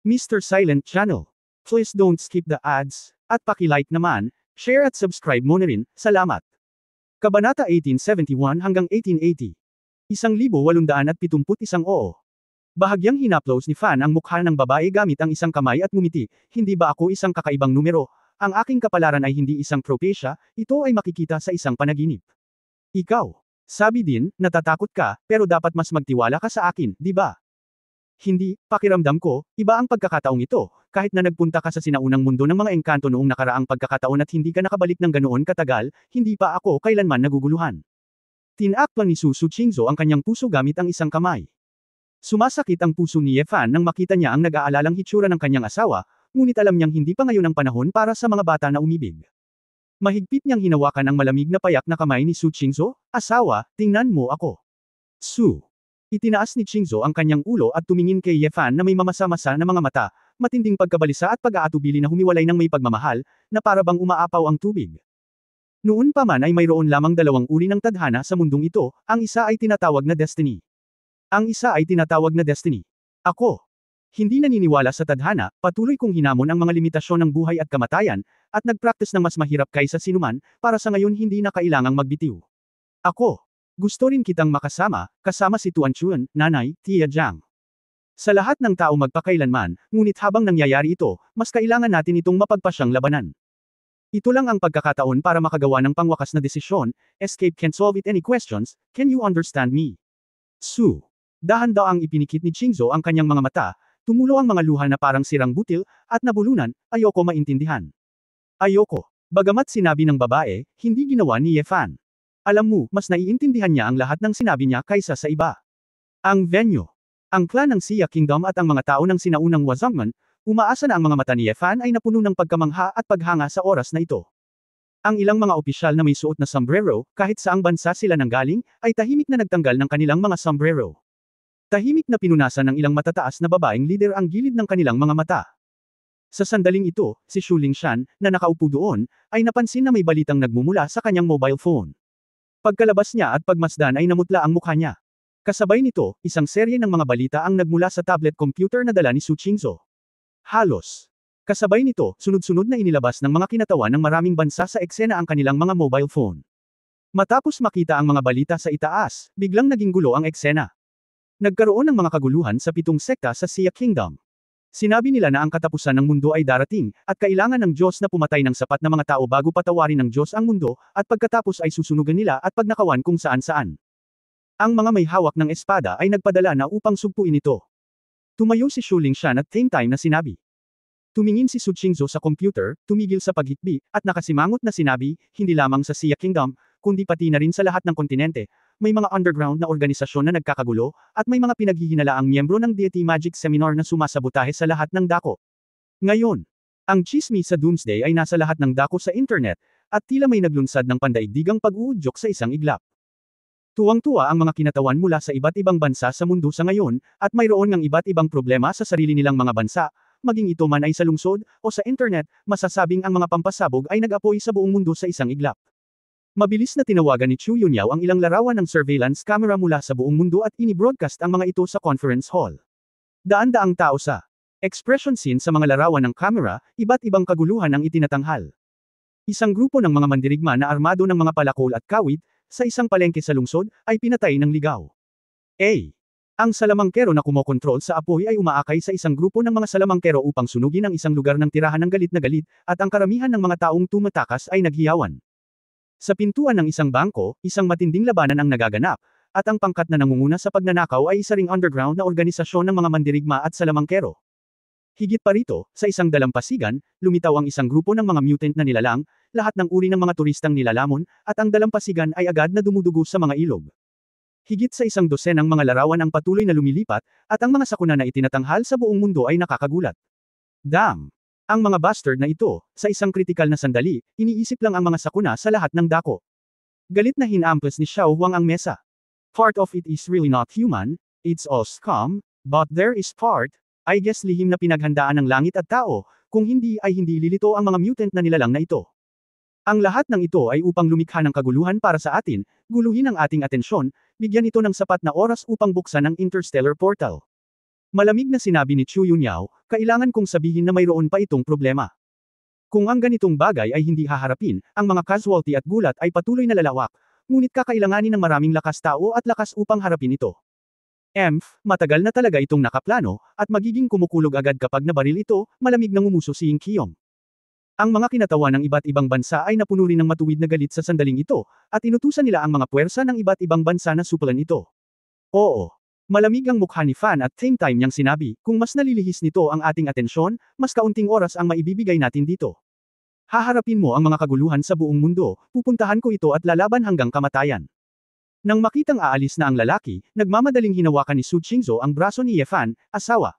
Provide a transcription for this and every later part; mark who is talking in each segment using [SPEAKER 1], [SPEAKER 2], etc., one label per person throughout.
[SPEAKER 1] Mr. Silent Channel. Please don't skip the ads, at paki-like naman, share at subscribe mo na rin, salamat. Kabanata 1871 hanggang 1880. 1871 oo. Bahagyang hinaplos ni Fan ang mukha ng babae gamit ang isang kamay at ngumiti, hindi ba ako isang kakaibang numero? Ang aking kapalaran ay hindi isang propesya, ito ay makikita sa isang panaginip. Ikaw. Sabi din, natatakot ka, pero dapat mas magtiwala ka sa akin, di ba? Hindi, pakiramdam ko, iba ang pagkakataong ito, kahit na nagpunta ka sa sinaunang mundo ng mga engkanto noong nakaraang pagkakataon at hindi ka nakabalik ng ganoon katagal, hindi pa ako kailanman naguguluhan. Tinakpan ni Su Chingzo ang kanyang puso gamit ang isang kamay. Sumasakit ang puso ni Ye Fan nang makita niya ang nag-aalalang hitsura ng kanyang asawa, ngunit alam niyang hindi pa ngayon ang panahon para sa mga bata na umibig. Mahigpit niyang hinawakan ang malamig na payak na kamay ni Su Chingzo, asawa, tingnan mo ako. Su. Itinaas ni Chingzo ang kanyang ulo at tumingin kay Ye Fan na may mamasa-masa na mga mata, matinding pagkabalisa at pag-aatubili na humiwalay ng may pagmamahal, na para bang umaapaw ang tubig. Noon pa man ay mayroon lamang dalawang uri ng tadhana sa mundong ito, ang isa ay tinatawag na destiny. Ang isa ay tinatawag na destiny. Ako. Hindi naniniwala sa tadhana, patuloy kong hinamon ang mga limitasyon ng buhay at kamatayan, at nagpractice ng mas mahirap kaysa sinuman, para sa ngayon hindi na kailangang magbitiw. Ako. Gusto rin kitang makasama, kasama si Tuan Chun, Nanay, Tia Jiang. Sa lahat ng tao magpakailanman, ngunit habang nangyayari ito, mas kailangan natin itong mapagpasyang labanan. Ito lang ang pagkakataon para makagawa ng pangwakas na desisyon, escape can't solve it any questions, can you understand me? Su. Dahan-daang ipinikit ni Chingzo ang kanyang mga mata, tumulo ang mga luha na parang sirang butil, at nabulunan, ayoko maintindihan. Ayoko. Bagamat sinabi ng babae, hindi ginawa ni Ye Fan. Alam mo, mas naiintindihan niya ang lahat ng sinabi niya kaysa sa iba. Ang venue. Ang clan ng Xia Kingdom at ang mga tao ng sinaunang Wazangman, umaasa na ang mga mata ni Ye Fan ay napuno ng pagkamangha at paghanga sa oras na ito. Ang ilang mga opisyal na may suot na sombrero, kahit saang bansa sila nanggaling, ay tahimik na nagtanggal ng kanilang mga sombrero. Tahimik na pinunasan ng ilang matataas na babaeng lider ang gilid ng kanilang mga mata. Sa sandaling ito, si Xu Lingshan, na nakaupo doon, ay napansin na may balitang nagmumula sa kanyang mobile phone. Pagkalabas niya at pagmasdan ay namutla ang mukha niya. Kasabay nito, isang serye ng mga balita ang nagmula sa tablet computer na dala ni Su Chingzo. Halos. Kasabay nito, sunod-sunod na inilabas ng mga kinatawan ng maraming bansa sa eksena ang kanilang mga mobile phone. Matapos makita ang mga balita sa itaas, biglang naging gulo ang eksena. Nagkaroon ng mga kaguluhan sa 7 sekta sa Xia Kingdom. Sinabi nila na ang katapusan ng mundo ay darating, at kailangan ng Diyos na pumatay ng sapat na mga tao bago patawarin ng Diyos ang mundo, at pagkatapos ay susunugan nila at pagnakawan kung saan-saan. Ang mga may hawak ng espada ay nagpadala na upang sugpuin ito. Tumayo si Xu Lingshan at same time na sinabi. Tumingin si Su Chingzo sa computer, tumigil sa paghikbi, at nakasimangot na sinabi, hindi lamang sa Xia Kingdom, kundi pati na rin sa lahat ng kontinente, may mga underground na organisasyon na nagkakagulo, at may mga pinaghihinalaang miyembro ng Deity Magic Seminar na sumasabotahe sa lahat ng dako. Ngayon, ang chismi sa Doomsday ay nasa lahat ng dako sa internet, at tila may naglunsad ng pandaigdigang pag-uudyok sa isang iglap. Tuwang-tuwa ang mga kinatawan mula sa iba't ibang bansa sa mundo sa ngayon, at mayroon ngang iba't ibang problema sa sarili nilang mga bansa, maging ito man ay sa lungsod, o sa internet, masasabing ang mga pampasabog ay nag-apoy sa buong mundo sa isang iglap. Mabilis na tinawagan ni Chu Yunyao ang ilang larawan ng surveillance camera mula sa buong mundo at ini-broadcast ang mga ito sa conference hall. Daan-daang tao sa expression scene sa mga larawan ng camera, iba't ibang kaguluhan ang itinatanghal. Isang grupo ng mga mandirigma na armado ng mga palakol at kawit, sa isang palengke sa lungsod, ay pinatay ng ligaw. Ang salamangkero na kumokontrol sa apoy ay umaakay sa isang grupo ng mga salamangkero upang sunugin ang isang lugar ng tirahan ng galit na galit, at ang karamihan ng mga taong tumatakas ay naghiyawan. Sa pintuan ng isang bangko, isang matinding labanan ang nagaganap, at ang pangkat na nangunguna sa pagnanakaw ay isa ring underground na organisasyon ng mga mandirigma at salamangkero. Higit pa rito, sa isang dalampasigan, lumitaw ang isang grupo ng mga mutant na nilalang, lahat ng uri ng mga turistang nilalamon, at ang dalampasigan ay agad na dumudugo sa mga ilog. Higit sa 100 ng mga larawan ang patuloy na lumilipat, at ang mga sakuna na itinatanghal sa buong mundo ay nakakagulat. Damn! Ang mga bastard na ito, sa isang kritikal na sandali, iniisip lang ang mga sakuna sa lahat ng dako. Galit na hinampas ni Xiao Huang ang mesa. Part of it is really not human, it's all scum, but there is part, I guess lihim na pinaghandaan ng langit at tao, kung hindi ay hindi lilito ang mga mutant na nilalang na ito. Ang lahat ng ito ay upang lumikha ng kaguluhan para sa atin, guluhin ang ating atensyon, bigyan ito ng sapat na oras upang buksan ang interstellar portal. Malamig na sinabi ni Chu Yunyao, kailangan kong sabihin na mayroon pa itong problema. Kung ang ganitong bagay ay hindi haharapin, ang mga casualty at gulat ay patuloy na lalawak, ngunit kakailanganin ng maraming lakas tao at lakas upang harapin ito. Matagal na talaga itong nakaplano, at magiging kumukulog agad kapag nabaril ito, malamig na ngumuso si Ying Qiyong. Ang mga kinatawa ng iba't ibang bansa ay napuno rin ng matuwid na galit sa sandaling ito, at inutusan nila ang mga puwersa ng iba't ibang bansa na supulan ito. Oo. Malamig ang mukha ni Fan at same time niyang sinabi, kung mas nalilihis nito ang ating atensyon, mas kaunting oras ang maibibigay natin dito. Haharapin mo ang mga kaguluhan sa buong mundo, pupuntahan ko ito at lalaban hanggang kamatayan. Nang makitang aalis na ang lalaki, nagmamadaling hinawakan ni Su Qingzhou ang braso ni Ye Fan, asawa.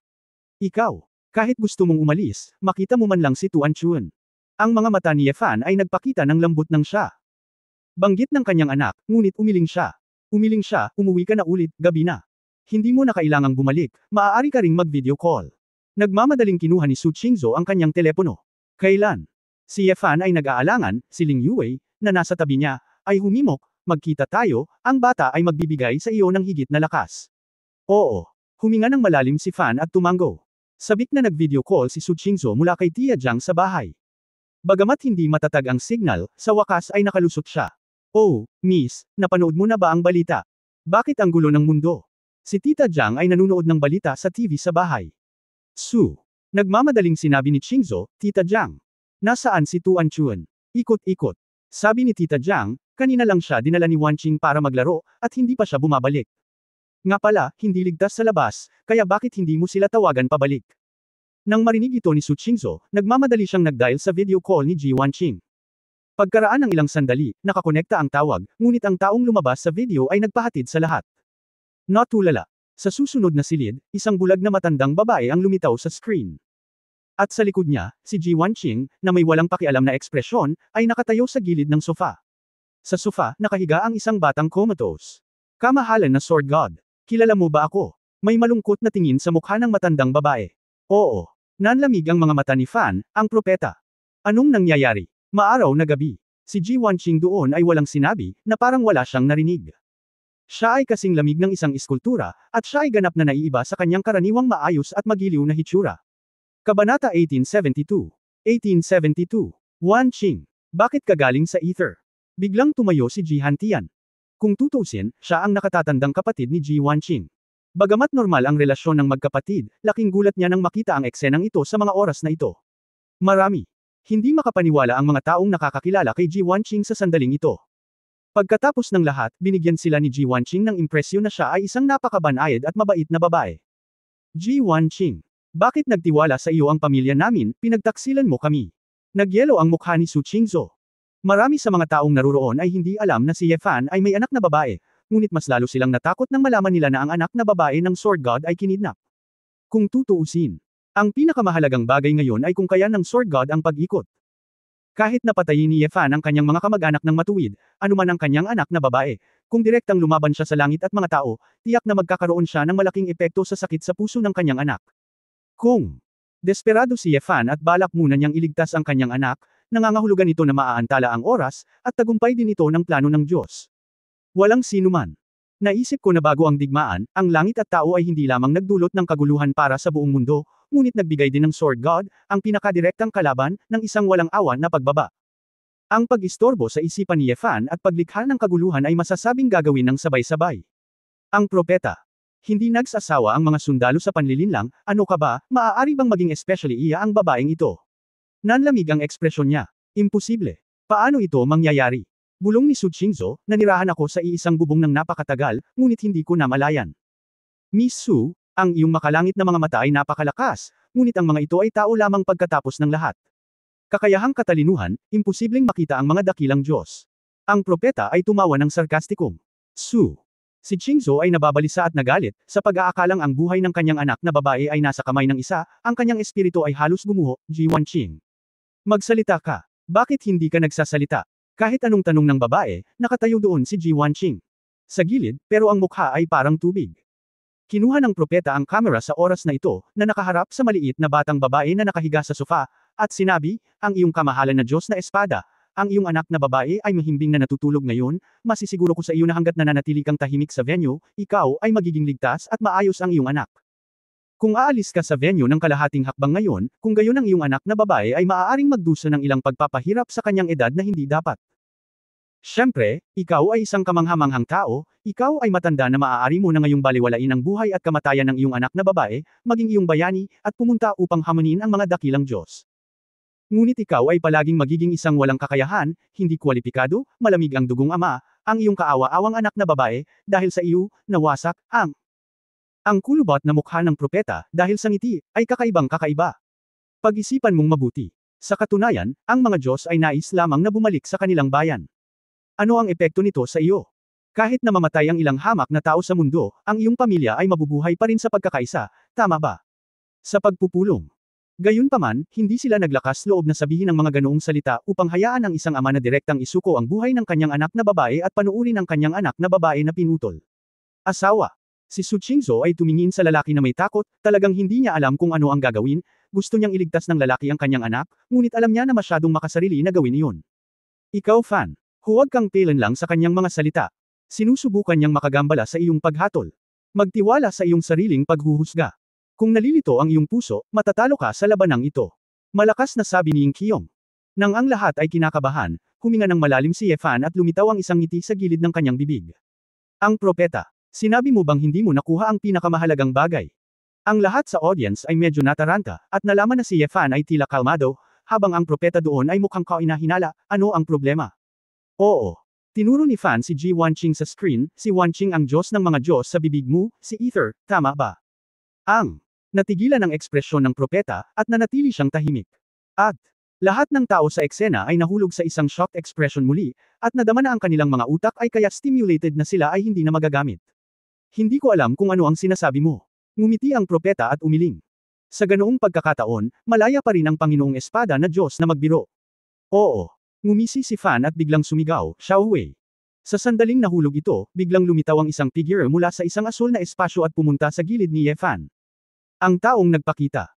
[SPEAKER 1] Ikaw, kahit gusto mong umalis, makita mo man lang si Tuan Chun. Ang mga mata ni Ye Fan ay nagpakita ng lambot ng siya. Banggit ng kanyang anak, ngunit umiling siya. Umiling siya, umuwi ka na ulit, gabi na. Hindi mo na kailangang bumalik, maaari ka ring mag-video call. Nagmamadaling kinuha ni Su Qingzhou ang kanyang telepono. Kailan? Si Ye Fan ay nag-aalangan, si Ling Yuwei, na nasa tabi niya, ay humimok, magkita tayo, ang bata ay magbibigay sa iyo ng higit na lakas. Oo. Huminga ng malalim si Fan at tumango. Sabik na nag-video call si Su Qingzhou mula kay Tia Jiang sa bahay. Bagamat hindi matatag ang signal, sa wakas ay nakalusot siya. Oh, miss, napanood mo na ba ang balita? Bakit ang gulo ng mundo? Si Tita Jiang ay nanunood ng balita sa TV sa bahay. Su. Nagmamadaling sinabi ni Qingzhou, Tita Jiang. Nasaan si Tuan Chun? Ikot-ikot. Sabi ni Tita Jiang, kanina lang siya dinala ni Wanqing para maglaro, at hindi pa siya bumabalik. Nga pala, hindi ligtas sa labas, kaya bakit hindi mo sila tawagan pabalik? Nang marinig ito ni Su Qingzhou, nagmamadali siyang nag-dial sa video call ni Ji Wanqing. Pagkaraan ng ilang sandali, nakakonekta ang tawag, ngunit ang taong lumabas sa video ay nagpahatid sa lahat. Natulala. Sa susunod na silid, isang bulag na matandang babae ang lumitaw sa screen. At sa likod niya, si Ji Wanqing, na may walang pakialam na ekspresyon, ay nakatayo sa gilid ng sofa. Sa sofa, nakahiga ang isang batang comatose. Kamahalan na sword god. Kilala mo ba ako? May malungkot na tingin sa mukha ng matandang babae. Oo. Nanlamig ang mga mata ni Fan, ang propeta. Anong nangyayari? Maaraw na gabi. Si Ji Wanqing doon ay walang sinabi, na parang wala siyang narinig. Siya ay kasing lamig ng isang iskultura, at siya ay ganap na naiiba sa kanyang karaniwang maayos at magiliw na hitsura. Kabanata 1872. 1872. Wanqing. Bakit ka galing sa ether? Biglang tumayo si Ji Hantian. Kung tutuusin, siya ang nakatatandang kapatid ni Ji Wanqing. Bagamat normal ang relasyon ng magkapatid, laking gulat niya nang makita ang eksenang ito sa mga oras na ito. Marami. Hindi makapaniwala ang mga taong nakakakilala kay Ji Wanqing sa sandaling ito. Pagkatapos ng lahat, binigyan sila ni Ji Wanqing ng impresyon na siya ay isang napakabanayad at mabait na babae. Ji Wanqing. Bakit nagtiwala sa iyo ang pamilya namin, pinagtaksilan mo kami? Nagyelo ang mukha ni Su Qingzhou. Marami sa mga taong naruroon ay hindi alam na si Ye Fan ay may anak na babae, ngunit mas lalo silang natakot nang malaman nila na ang anak na babae ng Sword God ay kinidnap. Kung tutuusin, ang pinakamahalagang bagay ngayon ay kung kaya ng Sword God ang pag-ikot. Kahit napatayin ni Ye Fan ang kanyang mga kamag-anak ng matuwid, anuman ang kanyang anak na babae, kung direktang lumaban siya sa langit at mga tao, tiyak na magkakaroon siya ng malaking epekto sa sakit sa puso ng kanyang anak. Kung desperado si Ye Fan at balak muna niyang iligtas ang kanyang anak, nangangahulugan ito na maaantala ang oras, at tagumpay din ito ng plano ng Diyos. Walang sinuman. Naisip ko na bago ang digmaan, ang langit at tao ay hindi lamang nagdulot ng kaguluhan para sa buong mundo, ngunit nagbigay din ng Sword God, ang pinakadirektang kalaban, ng isang walang awan na pagbaba. Ang pag-istorbo sa isipan ni Ye Fan at paglikha ng kaguluhan ay masasabing gagawin ng sabay-sabay. Ang propeta. Hindi nagsasawa ang mga sundalo sa panlilinlang, ano ka ba, maaari bang maging especially iya ang babaeng ito? Nanlamig ang ekspresyon niya. Imposible. Paano ito mangyayari? Bulong ni Su Qingzhou, nanirahan ako sa iisang bubong ng napakatagal, ngunit hindi ko namalayan. Miss Su, ang iyong makalangit na mga mata ay napakalakas, ngunit ang mga ito ay tao lamang pagkatapos ng lahat. Kakayahang katalinuhan, imposibleng makita ang mga dakilang Diyos. Ang propeta ay tumawa ng sarkastikong. Su. Si Qingzhou ay nababalisa at nagalit, sa pag-aakalang ang buhay ng kanyang anak na babae ay nasa kamay ng isa, ang kanyang espiritu ay halos gumuho, Ji Wanqing. Magsalita ka. Bakit hindi ka nagsasalita? Kahit anong tanong ng babae, nakatayo doon si Ji Wanqing. Sa gilid, pero ang mukha ay parang tubig. Kinuha ng propeta ang kamera sa oras na ito, na nakaharap sa maliit na batang babae na nakahiga sa sofa, at sinabi, ang iyong kamahalan na Diyos na espada, ang iyong anak na babae ay mahimbing na natutulog ngayon, masisiguro ko sa iyo na hanggat nananatili kang tahimik sa venue, ikaw ay magiging ligtas at maayos ang iyong anak. Kung aalis ka sa venue ng kalahating hakbang ngayon, kung gayon ang iyong anak na babae ay maaaring magdusa ng ilang pagpapahirap sa kanyang edad na hindi dapat. Siyempre, ikaw ay isang kamanghamanghang tao, ikaw ay matanda na maaari mo na ngayong baliwalain ang buhay at kamatayan ng iyong anak na babae, maging iyong bayani, at pumunta upang hamanin ang mga dakilang Diyos. Ngunit ikaw ay palaging magiging isang walang kakayahan, hindi kwalipikado, malamig ang dugong ama, ang iyong kaawa-awang anak na babae, dahil sa iyo, nawasak, ang kulubot na mukha ng propeta, dahil sa ngiti, ay kakaibang kakaiba. Pag-isipan mong mabuti. Sa katunayan, ang mga Diyos ay nais lamang na bumalik sa kanilang bayan. Ano ang epekto nito sa iyo? Kahit na mamatay ang ilang hamak na tao sa mundo, ang iyong pamilya ay mabubuhay pa rin sa pagkakaisa, tama ba? Sa pagpupulong. Gayunpaman, hindi sila naglakas loob na sabihin ang mga ganoong salita upang hayaan ang isang ama na direktang isuko ang buhay ng kanyang anak na babae at panuurin ang kanyang anak na babae na pinutol. Asawa. Si Su Qingzhou ay tumingin sa lalaki na may takot, talagang hindi niya alam kung ano ang gagawin, gusto niyang iligtas ng lalaki ang kanyang anak, ngunit alam niya na masyadong makasarili na gawin iyon. Ikaw fan, huwag kang pelan lang sa kanyang mga salita. Sinusubukan niyang makagambala sa iyong paghatol. Magtiwala sa iyong sariling paghuhusga. Kung nalilito ang iyong puso, matatalo ka sa labanang ito. Malakas na sabi ni Ying Qiong. Nang ang lahat ay kinakabahan, huminga ng malalim si Ye Fan at lumitaw ang isang ngiti sa gilid ng kanyang bibig. Ang propeta. Sinabi mo bang hindi mo nakuha ang pinakamahalagang bagay? Ang lahat sa audience ay medyo nataranta, at nalaman na si Ye Fan ay tila kalmado, habang ang propeta doon ay mukhang kainahinala, ano ang problema? Oo. Tinuro ni Fan si Ji Wanqing sa screen, si Wanqing ang Diyos ng mga Diyos sa bibig mo, si Ether, tama ba? Natigilan ang ekspresyon ng propeta, at nanatili siyang tahimik. At, lahat ng tao sa eksena ay nahulog sa isang shocked expression muli, at nadama na ang kanilang mga utak ay kaya stimulated na sila ay hindi na magagamit. Hindi ko alam kung ano ang sinasabi mo. Ngumiti ang propeta at umiling. Sa ganoong pagkakataon, malaya pa rin ang Panginoong Espada na Diyos na magbiro. Oo. Ngumisi si Fan at biglang sumigaw, Xiao Hui. Sa sandaling nahulog ito, biglang lumitaw ang isang figure mula sa isang asul na espasyo at pumunta sa gilid ni Ye Fan. Ang taong nagpakita.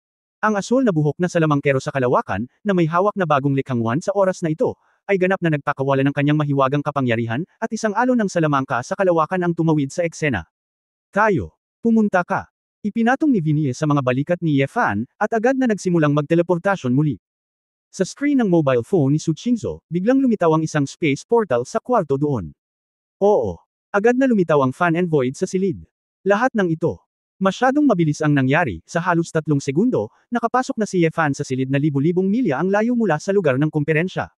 [SPEAKER 1] Ang asul na buhok na salamangkero sa kalawakan, na may hawak na bagong likhang wan sa oras na ito, ay ganap na nagpakawala ng kanyang mahiwagang kapangyarihan, at isang alon ng salamangka sa kalawakan ang tumawid sa eksena. Tayo. Pumunta ka. Ipinatong ni Vinie sa mga balikat ni Ye Fan, at agad na nagsimulang magteleportasyon muli. Sa screen ng mobile phone ni Su Qingzhou, biglang lumitaw ang isang space portal sa kwarto doon. Oo. Agad na lumitaw ang fan and void sa silid. Lahat ng ito. Masyadong mabilis ang nangyari, sa halos 3 segundo, nakapasok na si Ye Fan sa silid na libu-libong milya ang layo mula sa lugar ng komperensya.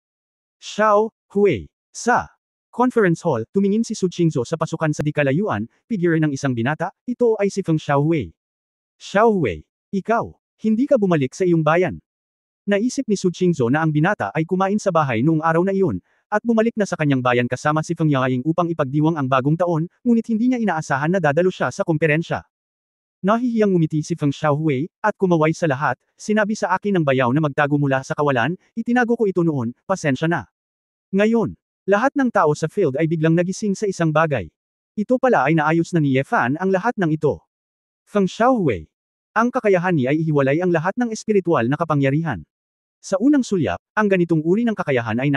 [SPEAKER 1] Xiao Hui. Sa conference hall, tumingin si Su Qingzhou sa pasukan sa di kalayuan, figure ng isang binata, ito ay si Feng Xiaohui. Xiaohui, ikaw, hindi ka bumalik sa iyong bayan. Naisip ni Su Qingzhou na ang binata ay kumain sa bahay noong araw na iyon, at bumalik na sa kanyang bayan kasama si Feng Yaing upang ipagdiwang ang bagong taon, ngunit hindi niya inaasahan na dadalo siya sa komperensya. Nahihiyang ngumiti si Feng Xiaohui, at kumaway sa lahat, sinabi sa akin ng bayaw na magtago mula sa kawalan, itinago ko ito noon, pasensya na. Ngayon, lahat ng tao sa field ay biglang nagising sa isang bagay. Ito pala ay naayos na ni Ye Fan ang lahat ng ito. Feng Xiaohui. Ang kakayahan niya ay ihiwalay ang lahat ng espiritual na kapangyarihan. Sa unang sulyap, ang ganitong uri ng kakayahan ay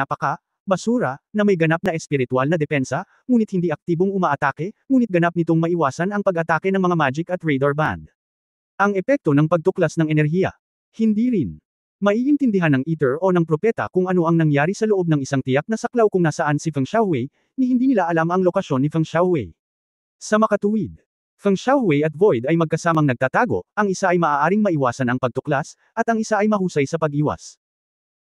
[SPEAKER 1] basura, na may ganap na espiritual na depensa, ngunit hindi aktibong umaatake, ngunit ganap nitong maiwasan ang pag-atake ng mga magic at radar band. Ang epekto ng pagtuklas ng enerhiya. Hindi rin. Maiintindihan ng Ether o ng propeta kung ano ang nangyari sa loob ng isang tiyak na saklaw kung nasaan si Feng Xiaohui, ni hindi nila alam ang lokasyon ni Feng Xiaohui. Sa makatuwid, Feng Xiaohui at Void ay magkasamang nagtatago, ang isa ay maaaring maiwasan ang pagtuklas, at ang isa ay mahusay sa pag-iwas.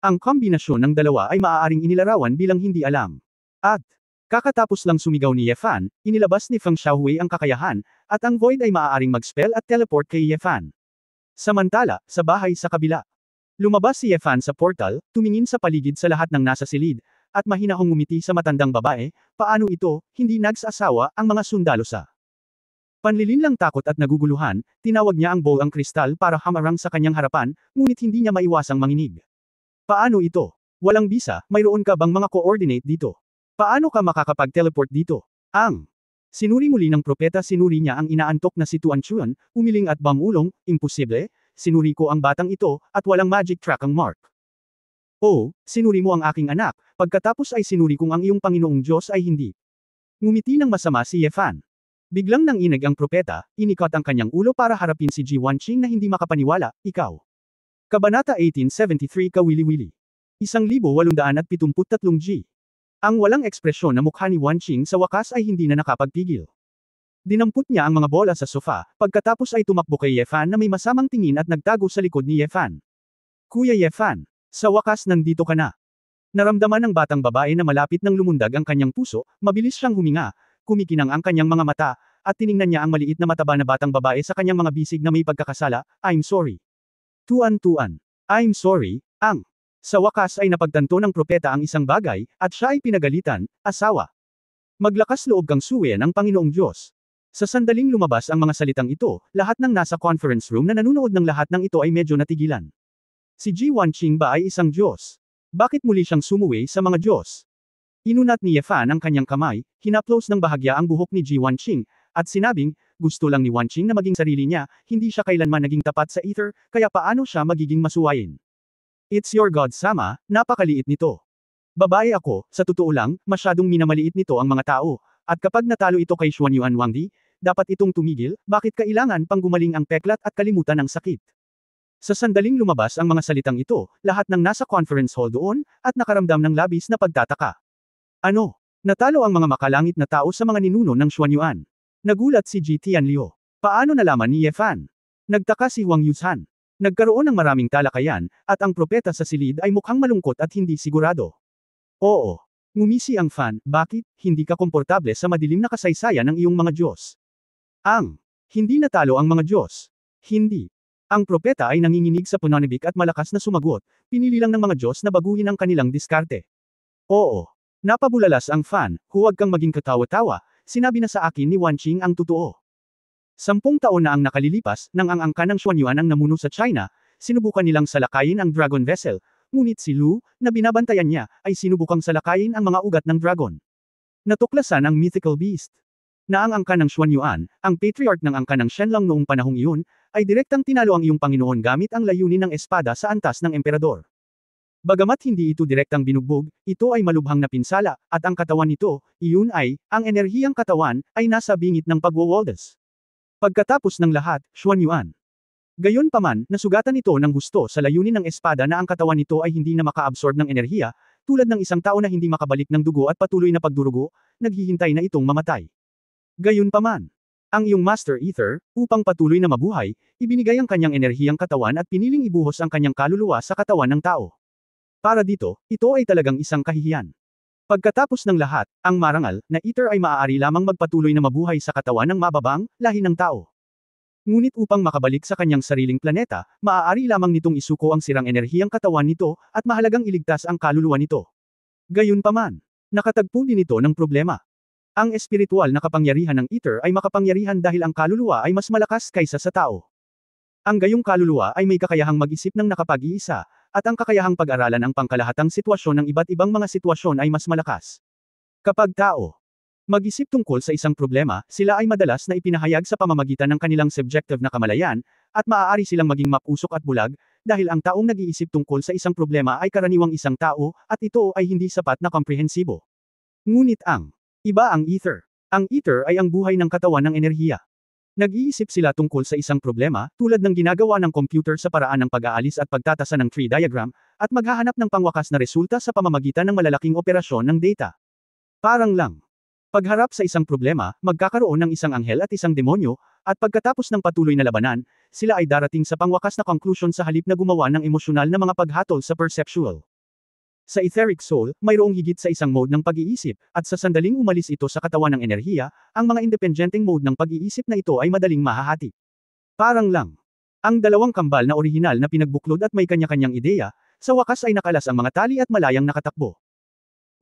[SPEAKER 1] Ang kombinasyon ng dalawa ay maaaring inilarawan bilang hindi alam. At, kakatapos lang sumigaw ni Ye Fan, inilabas ni Feng Xiaohui ang kakayahan, at ang Void ay maaaring mag-spell at teleport kay Ye Fan. Samantala, sa bahay sa kabila. Lumabas si Ye Fan sa portal, tumingin sa paligid sa lahat ng nasa silid, at mahinahong ngumiti sa matandang babae, paano ito, hindi nagsasawa, ang mga sundalo sa panlilinlang takot at naguguluhan, tinawag niya ang bowl ang kristal para hamarang sa kanyang harapan, ngunit hindi niya maiwasang manginig. Paano ito? Walang bisa, mayroon ka bang mga coordinate dito? Paano ka makakapag-teleport dito? Sinuri muli ng propeta sinuri niya ang inaantok na si Tuan Chuan, umiling at bamulong, imposible, sinuri ko ang batang ito, at walang magic track ang mark. Oh, sinuri mo ang aking anak, pagkatapos ay sinuri kong ang iyong Panginoong Diyos ay hindi. Ngumiti ng masama si Ye Fan. Biglang nanginig ang propeta, inikot ang kanyang ulo para harapin si Ji Wanqing na hindi makapaniwala, ikaw. Kabanata 1873 Kawili-wili. 1873 G. Ang walang ekspresyon na mukha ni Wanqing sa wakas ay hindi na nakapagpigil. Dinampot niya ang mga bola sa sofa, pagkatapos ay tumakbo kay Ye Fan na may masamang tingin at nagtago sa likod ni Ye Fan. Kuya Ye Fan, sa wakas nandito ka na. Naramdaman ng batang babae na malapit nang lumundag ang kanyang puso, mabilis siyang huminga, kumikinang ang kanyang mga mata, at tiningnan niya ang maliit na mataba na batang babae sa kanyang mga bisig na may pagkakasala, I'm sorry. Tuan-tuan. I'm sorry, ang. Sa wakas ay napagtanto ng propeta ang isang bagay, at siya ay pinagalitan, asawa. Maglakas loob kang suwi ng Panginoong Diyos. Sa sandaling lumabas ang mga salitang ito, lahat ng nasa conference room na nanunood ng lahat ng ito ay medyo natigilan. Si Ji Wanqing ba ay isang Diyos? Bakit muli siyang sumuwi sa mga Diyos? Inunat ni Ye Fan ang kanyang kamay, hinaplos ng bahagya ang buhok ni Ji Wanqing, at sinabing, gusto lang ni Wanqing na maging sarili niya, hindi siya kailanman naging tapat sa ether, kaya paano siya magiging masuwayin? It's your God sama, napakaliit nito. Babae ako, sa totoo lang, masyadong minamaliit nito ang mga tao, at kapag natalo ito kay Xuanyuan Wangdi, dapat itong tumigil, bakit kailangan pang gumaling ang peklat at kalimutan ang sakit? Sa sandaling lumabas ang mga salitang ito, lahat ng nasa conference hall doon, at nakaramdam ng labis na pagtataka. Ano? Natalo ang mga makalangit na tao sa mga ninuno ng Xuanyuan. Nagulat si Ji Tianliu. Paano nalaman ni Ye Fan? Nagtaka si Huang Yuzhan. Nagkaroon ng maraming talakayan, at ang propeta sa silid ay mukhang malungkot at hindi sigurado. Oo. Ngumisi ang Fan, bakit, hindi ka komportable sa madilim na kasaysayan ng iyong mga Diyos? Hindi natalo ang mga Diyos. Hindi. Ang propeta ay nanginginig sa pananabik at malakas na sumagot, pinili lang ng mga Diyos na baguhin ang kanilang diskarte. Oo. Napabulalas ang Fan, huwag kang maging katawa-tawa, sinabi na sa akin ni Wanqing ang totoo. 10 taon na ang nakalilipas, nang ang angka ng Xuanyuan ang namuno sa China, sinubukan nilang salakayin ang Dragon Vessel, ngunit si Lu, na binabantayan niya, ay sinubukang salakayin ang mga ugat ng dragon. Natuklasan ang mythical beast. Na ang angka ng Xuanyuan, ang patriarch ng angka ng Shenlong noong panahong iyon, ay direktang tinalo ang iyong Panginoon gamit ang layunin ng espada sa antas ng emperador. Bagamat hindi ito direktang binugbog, ito ay malubhang na pinsala, at ang katawan nito, iyon ay, ang enerhiyang katawan, ay nasa bingit ng pagwawaldas. Pagkatapos ng lahat, Xuanyuan. Gayunpaman, nasugatan ito ng husto sa layunin ng espada na ang katawan nito ay hindi na makaabsorb ng enerhiya, tulad ng isang tao na hindi makabalik ng dugo at patuloy na pagdurugo, naghihintay na itong mamatay. Gayunpaman, ang iyong Master Ether, upang patuloy na mabuhay, ibinigay ang kanyang enerhiyang katawan at piniling ibuhos ang kanyang kaluluwa sa katawan ng tao. Para dito, ito ay talagang isang kahihiyan. Pagkatapos ng lahat, ang marangal na Ether ay maaari lamang magpatuloy na mabuhay sa katawan ng mababang lahi ng tao. Ngunit upang makabalik sa kanyang sariling planeta, maaari lamang nitong isuko ang sirang enerhiyang katawan nito, at mahalagang iligtas ang kaluluwa nito. Gayunpaman, nakatagpo din ito ng problema. Ang espiritual na kapangyarihan ng Ether ay makapangyarihan dahil ang kaluluwa ay mas malakas kaysa sa tao. Ang gayong kaluluwa ay may kakayahang mag-isip ng nakapag-iisa, at ang kakayahang pag-aralan ang pangkalahatang sitwasyon ng iba't ibang mga sitwasyon ay mas malakas. Kapag tao mag-isip tungkol sa isang problema, sila ay madalas na ipinahayag sa pamamagitan ng kanilang subjective na kamalayan, at maaari silang maging mapusok at bulag, dahil ang taong nag-iisip tungkol sa isang problema ay karaniwang isang tao, at ito ay hindi sapat na komprehensibo. Ngunit iba ang Ether. Ang Ether ay ang buhay ng katawan ng enerhiya. Nag-iisip sila tungkol sa isang problema, tulad ng ginagawa ng computer sa paraan ng pag-aalis at pagtatasa ng tree diagram, at maghahanap ng pangwakas na resulta sa pamamagitan ng malalaking operasyon ng data. Parang lang. Pagharap sa isang problema, magkakaroon ng isang anghel at isang demonyo, at pagkatapos ng patuloy na labanan, sila ay darating sa pangwakas na conclusion sa halip na gumawa ng emosyonal na mga paghatol sa perceptual. Sa etheric soul, mayroong higit sa isang mode ng pag-iisip, at sa sandaling umalis ito sa katawan ng enerhiya, ang mga independenteng mode ng pag-iisip na ito ay madaling mahahati. Parang lang. Ang dalawang kambal na orihinal na pinagbuklod at may kanya-kanyang ideya, sa wakas ay nakalas ang mga tali at malayang nakatakbo.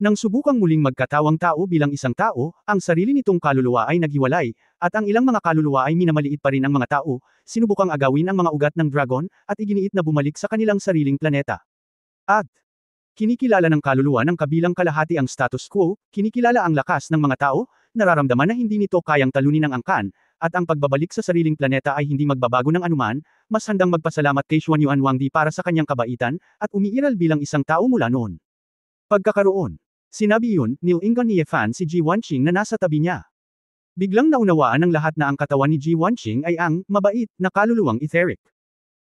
[SPEAKER 1] Nang subukang muling magkatawang tao bilang isang tao, ang sarili nitong kaluluwa ay naghiwalay, at ang ilang mga kaluluwa ay minamaliit pa rin ang mga tao, sinubukang agawin ang mga ugat ng dragon, at iginiit na bumalik sa kanilang sariling planeta. At kinikilala ng kaluluwa ng kabilang kalahati ang status quo, kinikilala ang lakas ng mga tao, nararamdaman na hindi nito kayang talunin ang angkan, at ang pagbabalik sa sariling planeta ay hindi magbabago ng anuman, mas handang magpasalamat kay Xuanyuan Wangdi para sa kanyang kabaitan, at umiiral bilang isang tao mula noon. Pagkakaroon. Sinabi iyon, nilingon ni Ye Fan si Ji Wanqing na nasa tabi niya. Biglang naunawaan ng lahat na ang katawan ni Ji Wanqing ay ang mabait na kaluluwang etheric.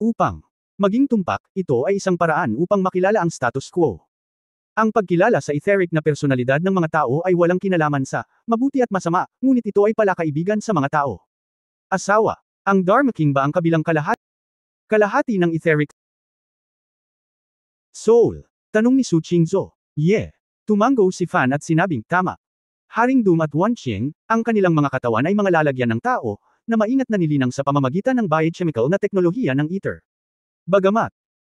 [SPEAKER 1] Upang maging tumpak, ito ay isang paraan upang makilala ang status quo. Ang pagkilala sa etheric na personalidad ng mga tao ay walang kinalaman sa mabuti at masama, ngunit ito ay palakaibigan sa mga tao. Asawa. Ang Dharma King ba ang kabilang kalahati? Kalahati ng etheric soul? Tanong ni Su Qingzhou. Yeah. Tumango si Fan at sinabing, tama. Haring Doom at Wanqing, ang kanilang mga katawan ay mga lalagyan ng tao, na maingat na nilinang sa pamamagitan ng biochemical na teknolohiya ng ether. Bagamat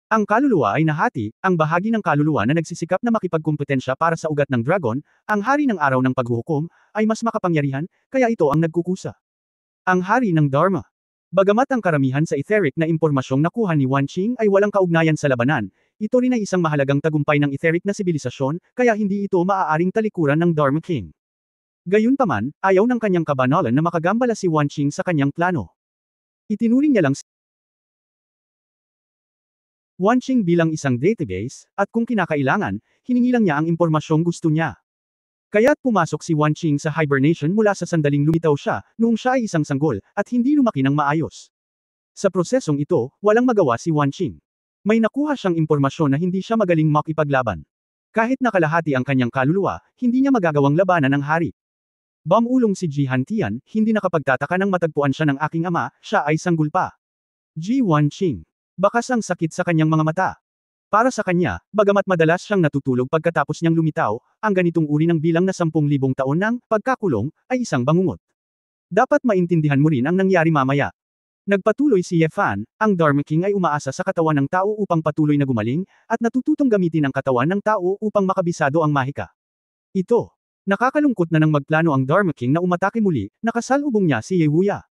[SPEAKER 1] ang kaluluwa ay nahati, ang bahagi ng kaluluwa na nagsisikap na makipagkumpetensya para sa ugat ng dragon, ang hari ng araw ng paghuhukom, ay mas makapangyarihan, kaya ito ang nagkukusa. Ang hari ng Dharma. Bagamat ang karamihan sa etheric na impormasyong nakuha ni Wanqing ay walang kaugnayan sa labanan, ito rin ay isang mahalagang tagumpay ng etheric na sibilisasyon, kaya hindi ito maaaring talikuran ng Dharma King. Gayunpaman, ayaw ng kanyang kabanalan na makagambala si Wanqing sa kanyang plano. Itinuring niya lang si Wanqing bilang isang database, at kung kinakailangan, hiningi lang niya ang impormasyong gusto niya. Kaya't pumasok si Wanqing sa hibernation mula sa sandaling lumitaw siya, noong siya ay isang sanggol, at hindi lumaki ng maayos. Sa prosesong ito, walang magawa si Wanqing. May nakuha siyang impormasyon na hindi siya magaling makipaglaban. Kahit nakalahati ang kanyang kaluluwa, hindi niya magagawang labanan ang hari. Bamulong si Ji Hantian, hindi nakapagtataka nang matagpuan siya ng aking ama, siya ay sanggol pa. Ji Wanqing. Bakas ang sakit sa kanyang mga mata. Para sa kanya, bagamat madalas siyang natutulog pagkatapos niyang lumitaw, ang ganitong uri ng bilang na 10,000 taon ng pagkakulong ay isang bangungot. Dapat maintindihan mo rin ang nangyari mamaya. Nagpatuloy si Ye Fan, ang Dharma King ay umaasa sa katawan ng tao upang patuloy na gumaling, at natututong gamitin ang katawan ng tao upang makabisado ang mahika. Ito. Nakakalungkot na nang magplano ang Dharma King na umatake muli, nakasalubong niya si Ye Wuya.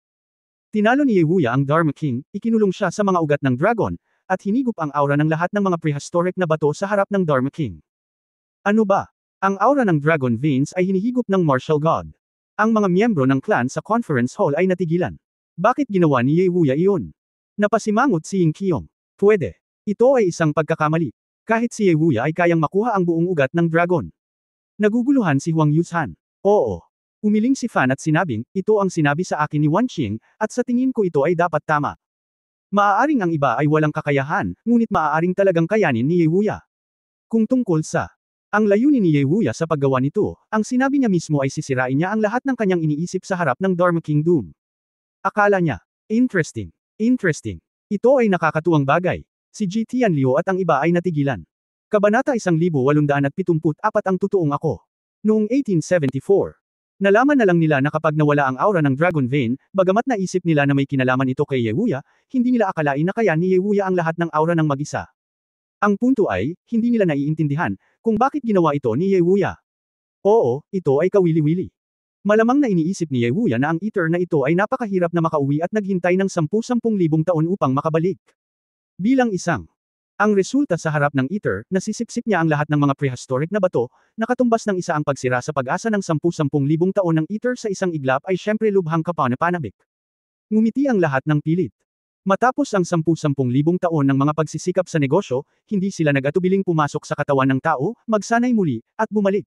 [SPEAKER 1] Tinalo ni Ye Wuya ang Dharma King, ikinulong siya sa mga ugat ng dragon, at hinigup ang aura ng lahat ng mga prehistoric na bato sa harap ng Dharma King. Ano ba? Ang aura ng Dragon Veins ay hinihigop ng martial god. Ang mga miyembro ng clan sa conference hall ay natigilan. Bakit ginawa ni Ye Wuya iyon? Napasimangot si Ying Qiong. Pwede. Ito ay isang pagkakamali. Kahit si Ye Wuya ay kayang makuha ang buong ugat ng dragon. Naguguluhan si Huang Yuzhan. Oo. Umiling si Fan at sinabing, ito ang sinabi sa akin ni Wanqing, at sa tingin ko ito ay dapat tama. Maaaring ang iba ay walang kakayahan, ngunit maaaring talagang kayanin ni Ye Wuya. Kung tungkol sa ang layunin ni Ye Wuya sa paggawa nito, ang sinabi niya mismo ay sisirain niya ang lahat ng kanyang iniisip sa harap ng Dharma King Doom. Akala niya, interesting. Ito ay nakakatuwang bagay. Si Ji Tianliu at ang iba ay natigilan. Kabanata 1874 ang totoong ako. Noong 1874. Nalaman na lang nila na kapag nawala ang aura ng Dragon Vein, bagamat naisip nila na may kinalaman ito kay Ye Wuya, hindi nila akalain na kaya ni Ye Wuya ang lahat ng aura ng mag-isa. Ang punto ay, hindi nila naiintindihan, kung bakit ginawa ito ni Ye Wuya. Oo, ito ay kawili-wili. Malamang na iniisip ni Ye Wuya na ang ether na ito ay napakahirap na makauwi at naghintay ng 10,000 taon upang makabalik. Bilang isang ang resulta sa harap ng ether, nasisipsip niya ang lahat ng mga prehistoric na bato, nakatumbas ng isa ang pagsira sa pag-asa ng 10,000 taon ng ether sa isang iglap ay syempre lubhang kapanapanabik. Ngumiti ang lahat ng pilit. Matapos ang 10,000 taon ng mga pagsisikap sa negosyo, hindi sila nag-atubiling pumasok sa katawan ng tao, magsanay muli, at bumalik.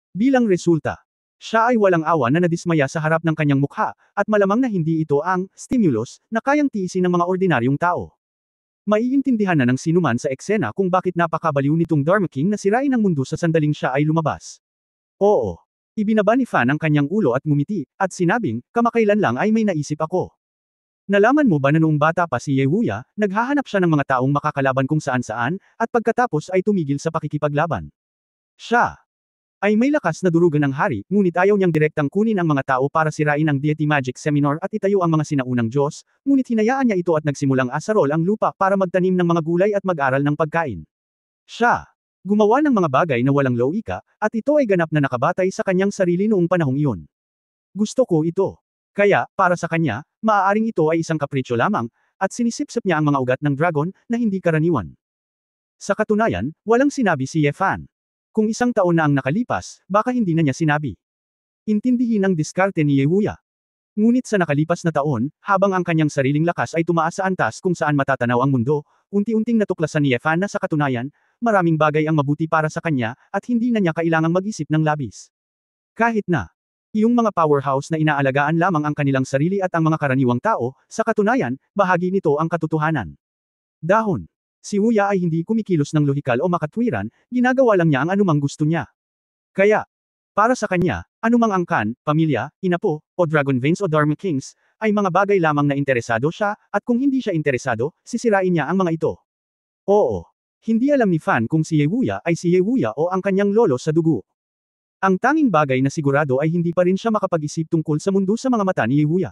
[SPEAKER 1] Bilang resulta, siya ay walang awa na nadismaya sa harap ng kanyang mukha, at malamang na hindi ito ang stimulus na kayang tiisin ng mga ordinaryong tao. Maiintindihan na ng sinuman sa eksena kung bakit napakabaliw nitong Dharma King na sirain ang mundo sa sandaling siya ay lumabas. Oo. Ibinaba ni Fan ang kanyang ulo at ngumiti, at sinabing, kamakailan lang ay may naisip ako. Nalaman mo ba na noong bata pa si Ye Wuya, naghahanap siya ng mga taong makakalaban kung saan-saan, at pagkatapos ay tumigil sa pakikipaglaban. Siya ay may lakas na durugan ng hari, ngunit ayaw niyang direktang kunin ang mga tao para sirain ang Deity Magic Seminar at itayo ang mga sinaunang Diyos, ngunit hinayaan niya ito at nagsimulang asarol ang lupa para magtanim ng mga gulay at mag-aral ng pagkain. Siya gumawa ng mga bagay na walang logika, at ito ay ganap na nakabatay sa kanyang sarili noong panahong iyon. Gusto ko ito. Kaya, para sa kanya, maaaring ito ay isang kapritsyo lamang, at sinisipsip niya ang mga ugat ng dragon, na hindi karaniwan. Sa katunayan, walang sinabi si Ye Fan. Kung isang taon na ang nakalipas, baka hindi na niya sinabi. Intindihin ang diskarte ni Ye Wuya. Ngunit sa nakalipas na taon, habang ang kanyang sariling lakas ay tumaas sa antas kung saan matatanaw ang mundo, unti-unting natuklasan ni Ye Fan na sa katunayan, maraming bagay ang mabuti para sa kanya, at hindi na niya kailangang mag-isip ng labis. Kahit na Iyong mga powerhouse na inaalagaan lamang ang kanilang sarili at ang mga karaniwang tao, sa katunayan, bahagi nito ang katotohanan. Dahon. Si Wuya ay hindi kumikilos ng lohikal o makatwiran, ginagawa lang niya ang anumang gusto niya. Kaya, para sa kanya, anumang angkan, pamilya, inapo, o Dragon Veins o Dharma Kings, ay mga bagay lamang na interesado siya, at kung hindi siya interesado, sisirain niya ang mga ito. Oo. Hindi alam ni Fan kung si Ye Wuya ay si Ye Wuya o ang kanyang lolo sa dugo. Ang tanging bagay na sigurado ay hindi pa rin siya makapag-isip tungkol sa mundo sa mga mata ni Ye Wuya.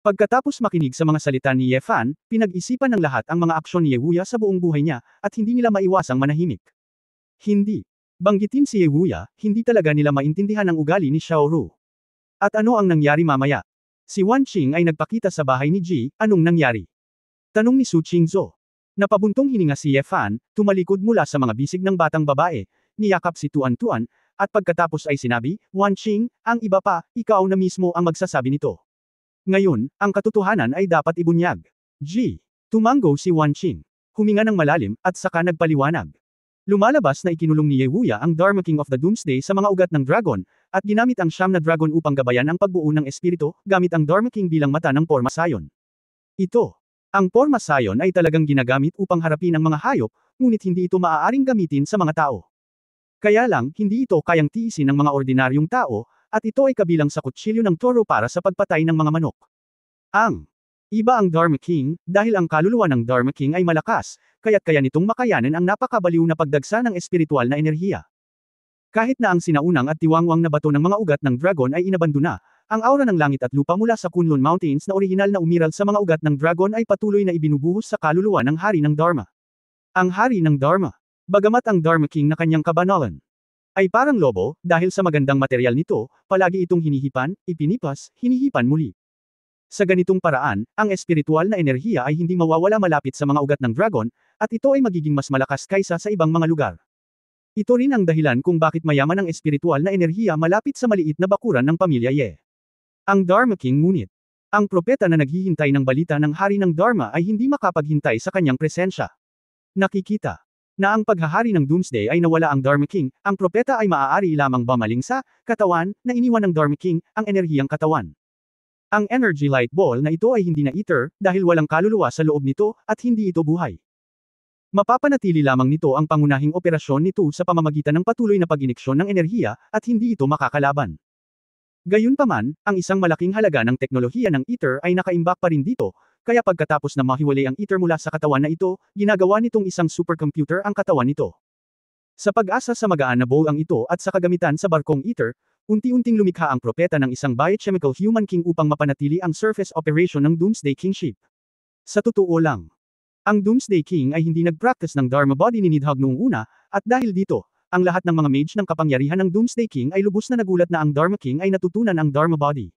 [SPEAKER 1] Pagkatapos makinig sa mga salita ni Ye Fan, pinag-isipan ng lahat ang mga aksyon ni Ye Wuya sa buong buhay niya, at hindi nila maiwasang manahimik. Hindi. Banggitin si Ye Wuya, hindi talaga nila maintindihan ang ugali ni Xiao Ru. At ano ang nangyari mamaya? Si Wan Qing ay nagpakita sa bahay ni Ji, anong nangyari? Tanong ni Su Qingzhou. Napabuntong hininga si Ye Fan, tumalikod mula sa mga bisig ng batang babae, niyakap si Tuan Tuan, at pagkatapos ay sinabi, Wan Qing, ang iba pa, ikaw na mismo ang magsasabi nito. Ngayon, ang katotohanan ay dapat ibunyag. G. Tumango si Wan Qing. Huminga ng malalim, at saka nagpaliwanag. Lumalabas na ikinulong ni Ye Wuya ang Dharma King of the Doomsday sa mga ugat ng dragon, at ginamit ang siyam na dragon upang gabayan ang pagbuo ng espiritu, gamit ang Dharma King bilang mata ng Porma Sayon. Ito. Ang Porma Sayon ay talagang ginagamit upang harapin ang mga hayop, ngunit hindi ito maaaring gamitin sa mga tao. Kaya lang, hindi ito kayang tiisin ng mga ordinaryong tao, at ito ay kabilang sa kutsilyo ng toro para sa pagpatay ng mga manok. Ang iba ang Dharma King, dahil ang kaluluwa ng Dharma King ay malakas, kaya't kaya nitong makayanan ang napakabaliw na pagdagsa ng espiritual na enerhiya. Kahit na ang sinaunang at tiwangwang na bato ng mga ugat ng dragon ay inabandona, ang aura ng langit at lupa mula sa Kunlun Mountains na orihinal na umiral sa mga ugat ng dragon ay patuloy na ibinubuhos sa kaluluwa ng hari ng Dharma. Ang hari ng Dharma. Bagamat ang Dharma King na kanyang kabanalan ay parang lobo, dahil sa magandang material nito, palagi itong hinihipan, ipinipas, hinihipan muli. Sa ganitong paraan, ang espiritual na enerhiya ay hindi mawawala malapit sa mga ugat ng dragon, at ito ay magiging mas malakas kaysa sa ibang mga lugar. Ito rin ang dahilan kung bakit mayaman ang espiritual na enerhiya malapit sa maliit na bakuran ng pamilya Ye. Ang Dharma King ngunit, ang propeta na naghihintay ng balita ng hari ng Dharma ay hindi makapaghintay sa kanyang presensya. Nakikita na ang paghahari ng Doomsday ay nawala ang Dharma King, ang propeta ay maaari lamang bumaling sa katawan na iniwan ng Dharma King, ang enerhiyang katawan. Ang energy light ball na ito ay hindi na ether, dahil walang kaluluwa sa loob nito, at hindi ito buhay. Mapapanatili lamang nito ang pangunahing operasyon nito sa pamamagitan ng patuloy na pag-iniksyon ng enerhiya, at hindi ito makakalaban. Gayunpaman, ang isang malaking halaga ng teknolohiya ng ether ay nakaimbak pa rin dito, kaya pagkatapos na mahiwalay ang ether mula sa katawan na ito, ginagawa nitong isang supercomputer ang katawan nito. Sa pag-asa sa magaan na bowl ang ito at sa kagamitan sa barkong ether, unti-unting lumikha ang propeta ng isang biochemical human king upang mapanatili ang surface operation ng Doomsday Kingship. Sa totoo lang, ang Doomsday King ay hindi nag-practice ng Dharma body ni Nidhogg noong una, at dahil dito, ang lahat ng mga mage ng kapangyarihan ng Doomsday King ay lubos na nagulat na ang Dharma King ay natutunan ang Dharma body.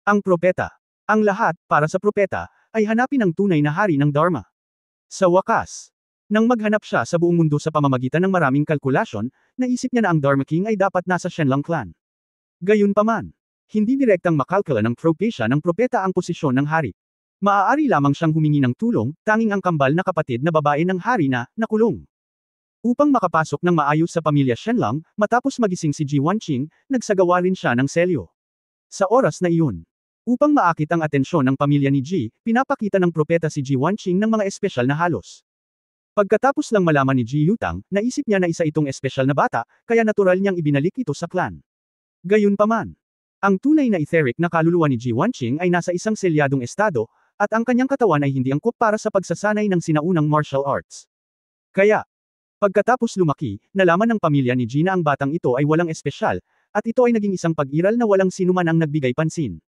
[SPEAKER 1] Ang propeta. Ang lahat, para sa propeta, ay hanapin ang tunay na hari ng Dharma. Sa wakas, nang maghanap siya sa buong mundo sa pamamagitan ng maraming kalkulasyon, naisip niya na ang Dharma King ay dapat nasa Shenlong clan. Gayunpaman, hindi direktang makalkula ng propesya ng propeta ang posisyon ng hari. Maaari lamang siyang humingi ng tulong, tanging ang kambal na kapatid na babae ng hari na nakulong. Upang makapasok ng maayos sa pamilya Shenlong, matapos magising si Ji Wanqing, nagsagawa rin siya ng selyo. Sa oras na iyon, upang maakit ang atensyon ng pamilya ni Ji, pinapakita ng propeta si Ji Wanqing ng mga espesyal na halos. Pagkatapos lang malaman ni Ji Yutang, naisip niya na isa itong espesyal na bata, kaya natural niyang ibinalik ito sa clan. Gayunpaman, ang tunay na etheric na kaluluwa ni Ji Wanqing ay nasa isang selyadong estado, at ang kanyang katawan ay hindi angkop para sa pagsasanay ng sinaunang martial arts. Kaya, pagkatapos lumaki, nalaman ng pamilya ni Ji na ang batang ito ay walang espesyal, at ito ay naging isang pag-iral na walang sinuman ang nagbigay pansin.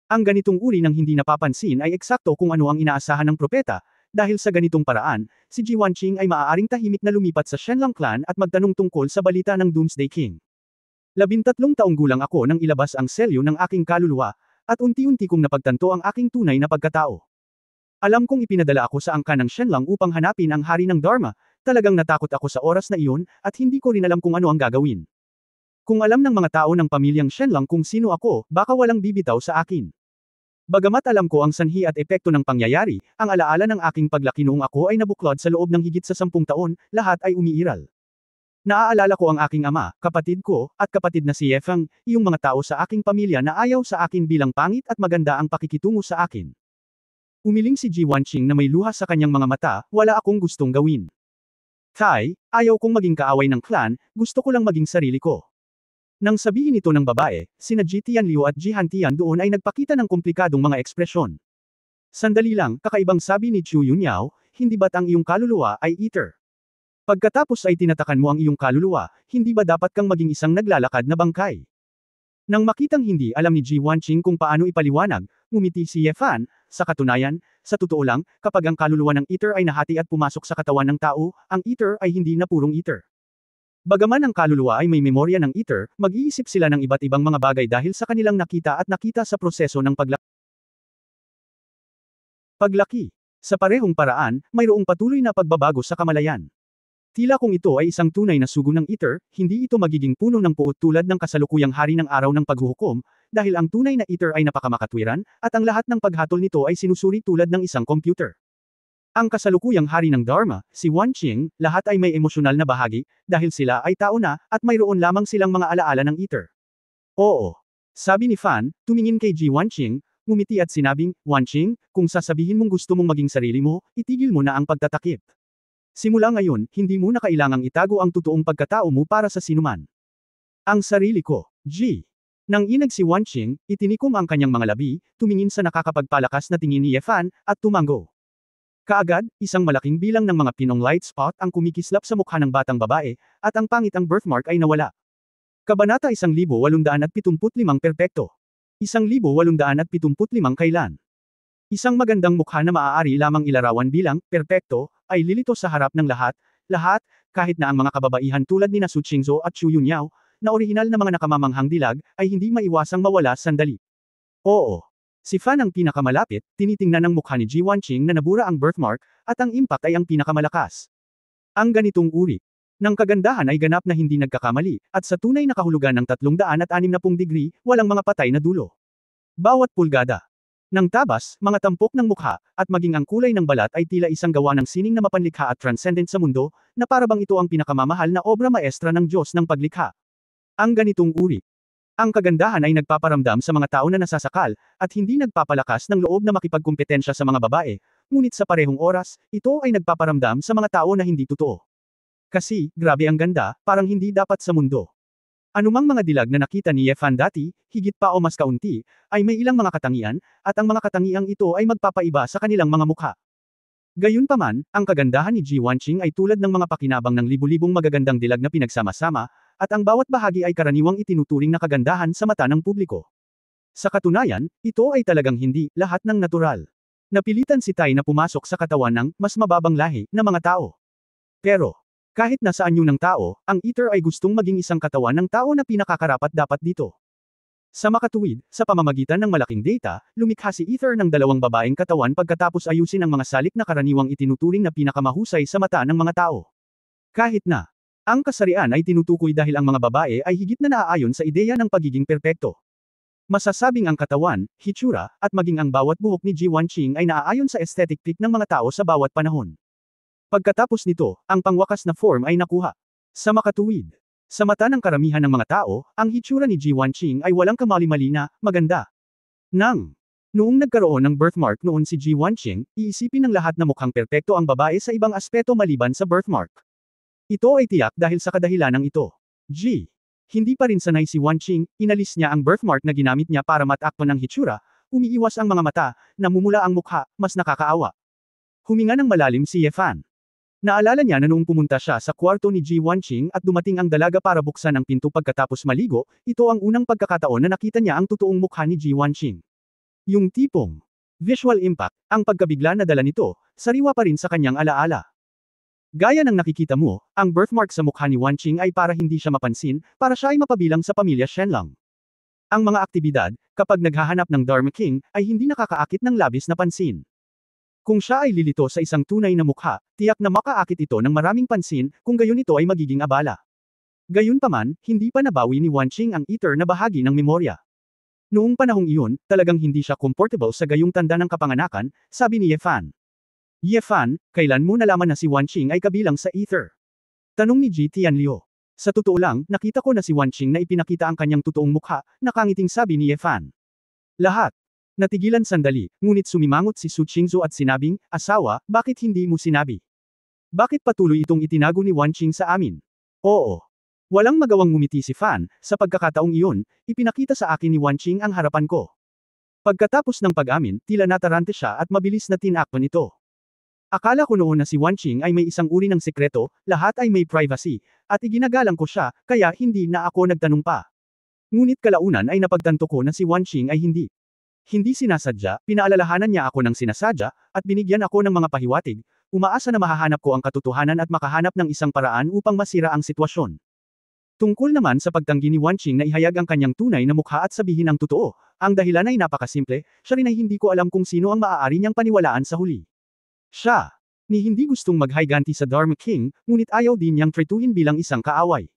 [SPEAKER 1] Ang ganitong uri ng hindi napapansin ay eksakto kung ano ang inaasahan ng propeta, dahil sa ganitong paraan, si Ji Wanqing ay maaaring tahimik na lumipat sa Shenlong clan at magtanong tungkol sa balita ng Doomsday King. 13 taong gulang ako nang ilabas ang selyo ng aking kaluluwa, at unti-unti kong napagtanto ang aking tunay na pagkatao. Alam kong ipinadala ako sa angkan ng Shenlong upang hanapin ang hari ng Dharma, talagang natakot ako sa oras na iyon, at hindi ko rin alam kung ano ang gagawin. Kung alam ng mga tao ng pamilyang Shenlong kung sino ako, baka walang bibitaw sa akin. Bagamat alam ko ang sanhi at epekto ng pangyayari, ang alaala ng aking paglaki noong ako ay nabuklod sa loob ng higit sa 10 taon, lahat ay umiiral. Naaalala ko ang aking ama, kapatid ko, at kapatid na si Yefang, iyong mga tao sa aking pamilya na ayaw sa akin bilang pangit at maganda ang pakikitungo sa akin. Umiling si Ji Wanqing na may luha sa kanyang mga mata, wala akong gustong gawin. Tai, ayaw kong maging kaaway ng clan, gusto ko lang maging sarili ko. Nang sabihin ito ng babae, sina Ji Tianliu at Ji Hantian doon ay nagpakita ng komplikadong mga ekspresyon. Sandali lang, kakaibang sabi ni Chu Yunyao, hindi ba't ang iyong kaluluwa ay ether? Pagkatapos ay tinatakan mo ang iyong kaluluwa, hindi ba dapat kang maging isang naglalakad na bangkay? Nang makitang hindi alam ni Ji Wanqing kung paano ipaliwanag, ngumiti si Ye Fan, sa katunayan, sa totoo lang, kapag ang kaluluwa ng ether ay nahati at pumasok sa katawan ng tao, ang ether ay hindi na purong ether. Bagaman ang kaluluwa ay may memorya ng ether, mag-iisip sila ng iba't ibang mga bagay dahil sa kanilang nakita at nakita sa proseso ng paglaki. Sa parehong paraan, mayroong patuloy na pagbabago sa kamalayan. Tila kung ito ay isang tunay na sugo ng ether, hindi ito magiging puno ng puot tulad ng kasalukuyang hari ng araw ng paghuhukom, dahil ang tunay na ether ay napakamakatwiran, at ang lahat ng paghatol nito ay sinusuri tulad ng isang computer. Ang kasalukuyang hari ng Dharma, si Wanqing, lahat ay may emosyonal na bahagi, dahil sila ay tao na, at mayroon lamang silang mga alaala ng ether. Oo. Sabi ni Fan, tumingin kay Ji Wanqing, ngumiti at sinabing, Wanqing, kung sasabihin mong gusto mong maging sarili mo, itigil mo na ang pagtatakip. Simula ngayon, hindi mo na kailangang itago ang totoong pagkatao mo para sa sinuman. Ang sarili ko, Ji. Nang inag si Wanqing, itinikom ang kanyang mga labi, tumingin sa nakakapagpalakas na tingin ni Ye Fan, at tumango. Kaagad, isang malaking bilang ng mga pinong light spot ang kumikislap sa mukha ng batang babae, at ang pangit ang birthmark ay nawala. Kabanata 1875 Perpekto. 1875 Kailan. Isang magandang mukha na maaari lamang ilarawan bilang perpekto, ay lilito sa harap ng lahat, kahit na ang mga kababaihan tulad ni Su Qingzhou at Chu Yunyao, na orihinal na mga nakamamanghang dilag, ay hindi maiwasang mawala sandali. Oo. Si Fan ang pinakamalapit, tinitingnan ang mukha ni Ji Wanqing na nabura ang birthmark, at ang impact ay ang pinakamalakas. Ang ganitong uri ng kagandahan ay ganap na hindi nagkakamali, at sa tunay na kahulugan ng 360 degree, walang mga patay na dulo. Bawat pulgada ng tabas, mga tampok ng mukha, at maging ang kulay ng balat ay tila isang gawa ng sining na mapanlikha at transcendent sa mundo, na parabang ito ang pinakamamahal na obra maestra ng Diyos ng paglikha. Ang ganitong uri. Ang kagandahan ay nagpaparamdam sa mga tao na nasasakal, at hindi nagpapalakas ng loob na makipagkumpetensya sa mga babae, ngunit sa parehong oras, ito ay nagpaparamdam sa mga tao na hindi totoo. Kasi, grabe ang ganda, parang hindi dapat sa mundo. Anumang mga dilag na nakita ni Ye Fan dati, higit pa o mas kaunti, ay may ilang mga katangian, at ang mga katangiang ito ay magpapaiba sa kanilang mga mukha. Gayunpaman, ang kagandahan ni Ji Wanqing ay tulad ng mga pakinabang ng libu-libong magagandang dilag na pinagsama-sama, at ang bawat bahagi ay karaniwang itinuturing na kagandahan sa mata ng publiko. Sa katunayan, ito ay talagang hindi lahat ng natural. Napilitan si Tai na pumasok sa katawan ng mas mababang lahi na mga tao. Pero, kahit nasa anyo ng tao, ang ether ay gustong maging isang katawan ng tao na pinakakarapat dapat dito. Sa makatuwid, sa pamamagitan ng malaking data, lumikha si ether ng dalawang babaeng katawan pagkatapos ayusin ang mga salik na karaniwang itinuturing na pinakamahusay sa mata ng mga tao. Kahit na ang kasarian ay tinutukoy dahil ang mga babae ay higit na naaayon sa ideya ng pagiging perpekto. Masasabing ang katawan, hitsura, at maging ang bawat buhok ni Ji Wanqing ay naaayon sa aesthetic peak ng mga tao sa bawat panahon. Pagkatapos nito, ang pangwakas na form ay nakuha. Sa makatuwid, sa mata ng karamihan ng mga tao, ang hitsura ni Ji Wanqing ay walang kamali-mali na maganda. Noong nagkaroon ng birthmark noon si Ji Wanqing, iisipin ng lahat na mukhang perpekto ang babae sa ibang aspeto maliban sa birthmark. Ito ay tiyak dahil sa kadahilanang ito. Hindi pa rin sanay si Wanqing, inalis niya ang birthmark na ginamit niya para matakpan ang hitsura, umiiwas ang mga mata, namumula ang mukha, mas nakakaawa. Huminga ng malalim si Ye Fan. Naalala niya na noong pumunta siya sa kwarto ni Ji Wanqing at dumating ang dalaga para buksan ang pinto pagkatapos maligo, ito ang unang pagkakataon na nakita niya ang totoong mukha ni Ji Wanqing. Yung tipong visual impact, ang pagkabigla na dala nito, sariwa pa rin sa kanyang alaala. Gaya ng nakikita mo, ang birthmark sa mukha ni Wanqing ay para hindi siya mapansin, para siya ay mapabilang sa pamilya Shenlang. Ang mga aktibidad, kapag naghahanap ng Dharma King, ay hindi nakakaakit ng labis na pansin. Kung siya ay lilito sa isang tunay na mukha, tiyak na makaakit ito ng maraming pansin, kung gayon ito ay magiging abala. Gayunpaman, hindi pa nabawi ni Wanqing ang ether na bahagi ng memorya. Noong panahong iyon, talagang hindi siya comfortable sa gayong tanda ng kapanganakan, sabi ni Ye Fan. Ye Fan, kailan mo nalaman na si Wanqing ay kabilang sa ether? Tanong ni Ji Tianliu. Sa totoo lang, nakita ko na si Wanqing na ipinakita ang kanyang totoong mukha, nakangiting sabi ni Ye Fan. Lahat. Natigilan sandali, ngunit sumimangot si Su Qingzhou at sinabing, asawa, bakit hindi mo sinabi? Bakit patuloy itong itinago ni Wanqing sa amin? Oo. Walang magawang ngumiti si Fan, sa pagkakataong iyon, ipinakita sa akin ni Wanqing ang harapan ko. Pagkatapos ng pag-amin, tila natarante siya at mabilis na tinakpan ito. Akala ko noon na si Wanqing ay may isang uri ng sekreto, lahat ay may privacy, at iginagalang ko siya, kaya hindi na ako nagtanong pa. Ngunit kalaunan ay napagtanto ko na si Wanqing ay hindi. Hindi sinasadya, pinaalalahanan niya ako ng sinasadya, at binigyan ako ng mga pahiwatig, umaasa na mahahanap ko ang katotohanan at makahanap ng isang paraan upang masira ang sitwasyon. Tungkol naman sa pagtanggi ni Wanqing na ihayag ang kanyang tunay na mukha at sabihin ang totoo, ang dahilan ay napakasimple, siya rin ay hindi ko alam kung sino ang maaari niyang paniwalaan sa huli. Siya. Ni hindi gustong maghiganti sa Dharma King, ngunit ayaw din niyang tretuhin bilang isang kaaway.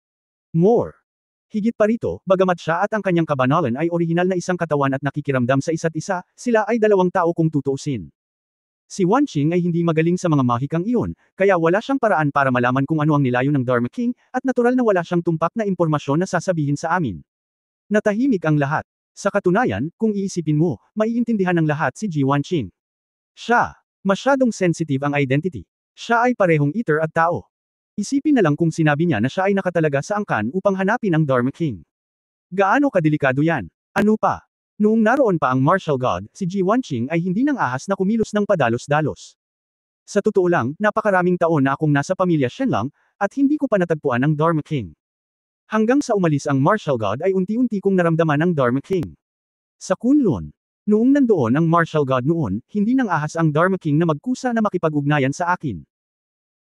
[SPEAKER 1] More. Higit pa rito, bagamat siya at ang kanyang kabanalan ay orihinal na isang katawan at nakikiramdam sa isa't isa, sila ay dalawang tao kung tutuusin. Si Wanqing ay hindi magaling sa mga mahikang iyon, kaya wala siyang paraan para malaman kung ano ang nilayo ng Dharma King, at natural na wala siyang tumpak na impormasyon na sasabihin sa amin. Natahimik ang lahat. Sa katunayan, kung iisipin mo, maiintindihan ng lahat si Ji Wanqing. Siya. Masyadong sensitive ang identity. Siya ay parehong eater at tao. Isipin na lang kung sinabi niya na siya ay nakatalaga sa angkan upang hanapin ang Dharma King. Gaano kadelikado yan? Ano pa? Noong naroon pa ang martial god, si Ji Wanqing ay hindi nang ahas na kumilos ng padalos-dalos. Sa totoo lang, napakaraming taon na akong nasa pamilya Shenlong, at hindi ko pa natagpuan ang Dharma King. Hanggang sa umalis ang martial god ay unti-unti kong naramdaman ang Dharma King. Sa Kunlun. Noong nandoon ang martial god noon, hindi nang ahas ang Dharma King na magkusa na makipag-ugnayan sa akin.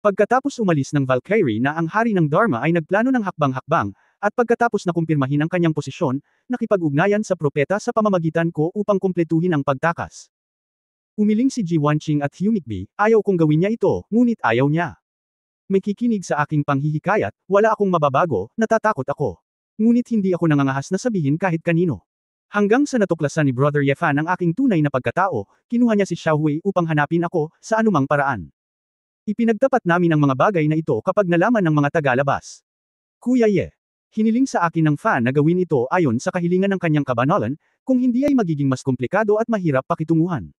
[SPEAKER 1] Pagkatapos umalis ng Valkyrie na ang hari ng Dharma ay nagplano ng hakbang-hakbang, at pagkatapos na kumpirmahin ang kanyang posisyon, nakipag-ugnayan sa propeta sa pamamagitan ko upang kumpletuhin ang pagtakas. Umiling si Ji Wanqing at Humikbi, ayaw kong gawin niya ito, ngunit ayaw niya. May kikinig sa aking panghihikayat, wala akong mababago, natatakot ako. Ngunit hindi ako nangangahas na sabihin kahit kanino. Hanggang sa natuklasan ni Brother Ye Fan ang aking tunay na pagkatao, kinuha niya si Xiao Hui upang hanapin ako, sa anumang paraan. Ipinagtapat namin ang mga bagay na ito kapag nalaman ng mga tagalabas. Kuya Ye. Hiniling sa akin ng Fan na gawin ito ayon sa kahilingan ng kanyang kabanalan, kung hindi ay magiging mas komplikado at mahirap pakitunguhan.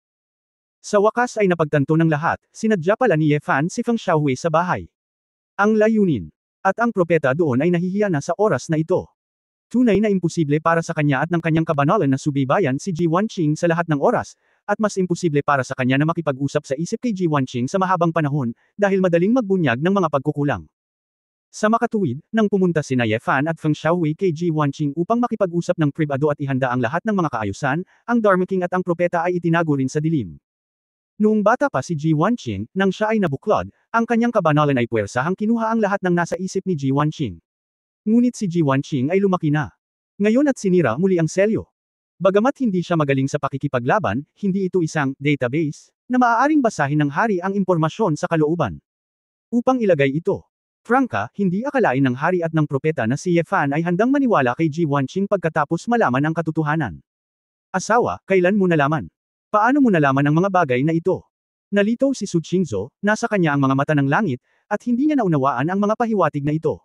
[SPEAKER 1] Sa wakas ay napagtanto ng lahat, sinadya pala ni Ye Fan si Feng Xiaohui sa bahay. Ang layunin. At ang propeta doon ay nahihiya na sa oras na ito. Tunay na imposible para sa kanya at ng kanyang kabanalan na subaybayan si Ji Wanqing sa lahat ng oras, at mas imposible para sa kanya na makipag-usap sa isip kay Ji Wanqing sa mahabang panahon, dahil madaling magbunyag ng mga pagkukulang. Sa makatuwid, nang pumunta sina Ye Fan at Feng Xiaohui kay Ji Wanqing upang makipag-usap ng pribado at ihanda ang lahat ng mga kaayusan, ang Dharma King at ang propeta ay itinago rin sa dilim. Noong bata pa si Ji Wanqing, nang siya ay nabuklod, ang kanyang kabanalan ay puwersahang kinuha ang lahat ng nasa isip ni Ji Wanqing. Ngunit si Ji Wanqing ay lumaki na. Ngayon at sinira muli ang selyo. Bagamat hindi siya magaling sa pakikipaglaban, hindi ito isang database na maaaring basahin ng hari ang impormasyon sa kalooban. Upang ilagay ito. Prangka, hindi akalain ng hari at ng propeta na si Ye Fan ay handang maniwala kay Ji Wanqing pagkatapos malaman ang katotohanan. Asawa, kailan mo nalaman? Paano mo nalaman ang mga bagay na ito? Nalitaw si Su Qingzhou, nasa kanya ang mga mata ng langit, at hindi niya naunawaan ang mga pahiwatig na ito.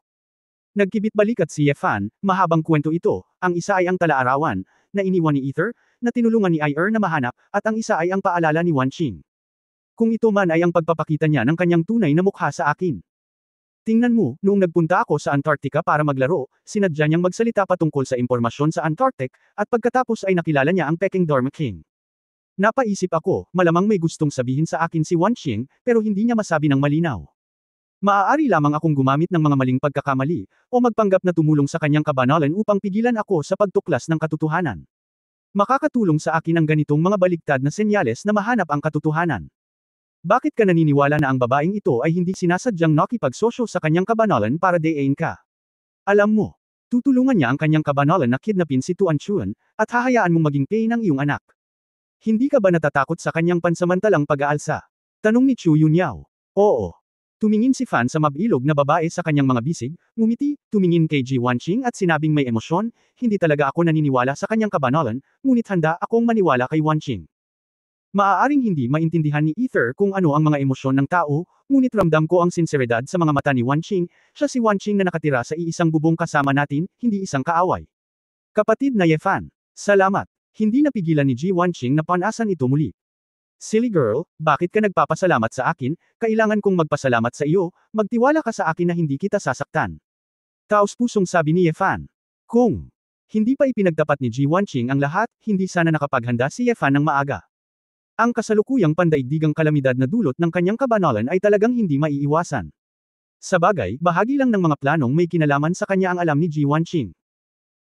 [SPEAKER 1] Nagkibit-balikat si Ye Fan, mahabang kwento ito, ang isa ay ang talaarawan, na iniwan ni Ether, na tinulungan ni Ir na mahanap, at ang isa ay ang paalala ni Wanqing. Kung ito man ay ang pagpapakita niya ng kanyang tunay na mukha sa akin. Tingnan mo, noong nagpunta ako sa Antarctica para maglaro, sinadya niyang magsalita patungkol sa impormasyon sa Antarctic, at pagkatapos ay nakilala niya ang Peking Dharma King. Napaisip ako, malamang may gustong sabihin sa akin si Wanqing, pero hindi niya masabi ng malinaw. Maaari lamang akong gumamit ng mga maling pagkakamali, o magpanggap na tumulong sa kanyang kabanalan upang pigilan ako sa pagtuklas ng katotohanan. Makakatulong sa akin ang ganitong mga baliktad na senyales na mahanap ang katotohanan. Bakit ka naniniwala na ang babaeng ito ay hindi sinasadyang nakipagsosyo sa kanyang kabanalan para deyain ka? Alam mo, tutulungan niya ang kanyang kabanalan na kidnapin si Tuan Chuan, at hahayaan mong maging pain ang iyong anak. Hindi ka ba natatakot sa kanyang pansamantalang pag-aalsa? Tanong ni Chu Yunyao. Oo. Tumingin si Fan sa mabilog na babae sa kanyang mga bisig, ngumiti, tumingin kay Ji Wanqing at sinabing may emosyon, hindi talaga ako naniniwala sa kanyang kabanalan, ngunit handa akong maniwala kay Wanqing. Maaaring hindi maintindihan ni Ether kung ano ang mga emosyon ng tao, ngunit ramdam ko ang sinseridad sa mga mata ni Wanqing, siya si Wanqing na nakatira sa iisang bubong kasama natin, hindi isang kaaway. Kapatid na Yefan. Salamat. Hindi napigilan ni Ji Wanqing na panasan ito muli. Silly girl, bakit ka nagpapasalamat sa akin? Kailangan kong magpasalamat sa iyo, magtiwala ka sa akin na hindi kita sasaktan. Taos-pusong sabi ni Yefan. Kung hindi pa ipinagtapat ni Ji Wanqing ang lahat, hindi sana nakapaghanda si Yefan ng maaga. Ang kasalukuyang pandaigdigang kalamidad na dulot ng kanyang kabanalan ay talagang hindi maiiwasan. Sabagay, bahagi lang ng mga planong may kinalaman sa kanya ang alam ni Ji Wanqing.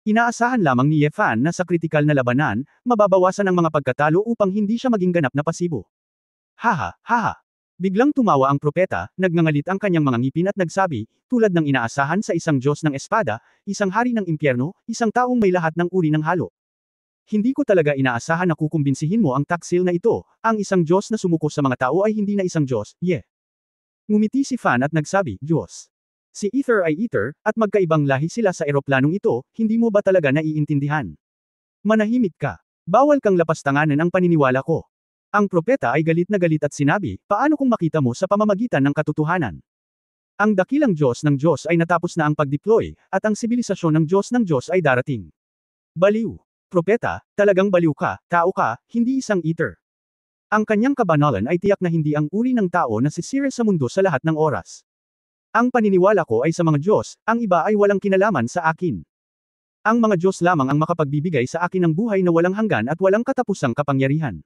[SPEAKER 1] Inaasahan lamang ni Yefan na sa kritikal na labanan, mababawasan ang mga pagkatalo upang hindi siya maging ganap na pasibo. Haha, haha. Biglang tumawa ang propeta, nagngangalit ang kanyang mga ngipin at nagsabi, tulad ng inaasahan sa isang Diyos ng espada, isang hari ng impyerno, isang taong may lahat ng uri ng halo. Hindi ko talaga inaasahan na kukumbinsihin mo ang taksil na ito, ang isang Diyos na sumuko sa mga tao ay hindi na isang Diyos, Ngumiti si Fan at nagsabi, Diyos. Si Ether ay Ether, at magkaibang lahi sila sa eroplanong ito, hindi mo ba talaga naiintindihan? Manahimik ka. Bawal kang lapastanganan ang paniniwala ko. Ang propeta ay galit na galit at sinabi, paano kung makita mo sa pamamagitan ng katotohanan? Ang dakilang Diyos ng Diyos ay natapos na ang pag-deploy, at ang sibilisasyon ng Diyos ay darating. Baliw. Propeta, talagang baliw ka, tao ka, hindi isang Ether. Ang kanyang kabanalan ay tiyak na hindi ang uri ng tao na sisira sa mundo sa lahat ng oras. Ang paniniwala ko ay sa mga Diyos, ang iba ay walang kinalaman sa akin. Ang mga Diyos lamang ang makapagbibigay sa akin ng buhay na walang hanggan at walang katapusang kapangyarihan.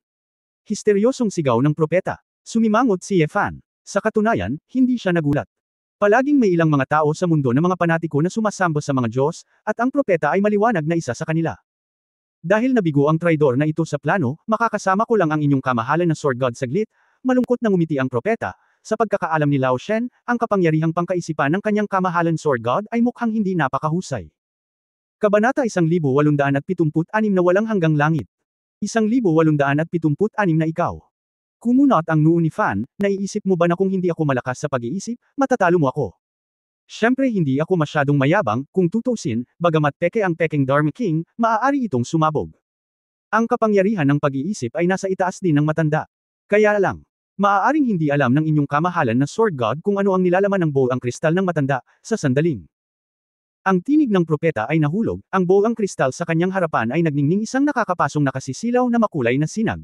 [SPEAKER 1] Histeryosong sigaw ng propeta. Sumimangot si Yefan. Sa katunayan, hindi siya nagulat. Palaging may ilang mga tao sa mundo na mga panatiko na sumasamba sa mga Diyos, at ang propeta ay maliwanag na isa sa kanila. Dahil nabigo ang traidor na ito sa plano, makakasama ko lang ang inyong kamahalan na Sword God saglit, malungkot na ngumiti ang propeta. Sa pagkakaalam ni Lao Shen, ang kapangyarihang pangkaisipan ng kanyang kamahalan Sword God ay mukhang hindi napakahusay. Kabanata 1876 na walang hanggang langit. 1876 na ikaw. Kumunot ang noo ni Fan, naiisip mo ba na kung hindi ako malakas sa pag-iisip, matatalo mo ako? Siyempre hindi ako masyadong mayabang, kung tutusin, bagamat peke ang peking Dharma King, maaari itong sumabog. Ang kapangyarihan ng pag-iisip ay nasa itaas din ng matanda. Kaya lang, maaaring hindi alam ng inyong kamahalan na Sword God kung ano ang nilalaman ng bowl ang kristal ng matanda, sa sandaling. Ang tinig ng propeta ay nahulog, ang bowl ang kristal sa kanyang harapan ay nagningning isang nakakapasong nakasisilaw na makulay na sinag.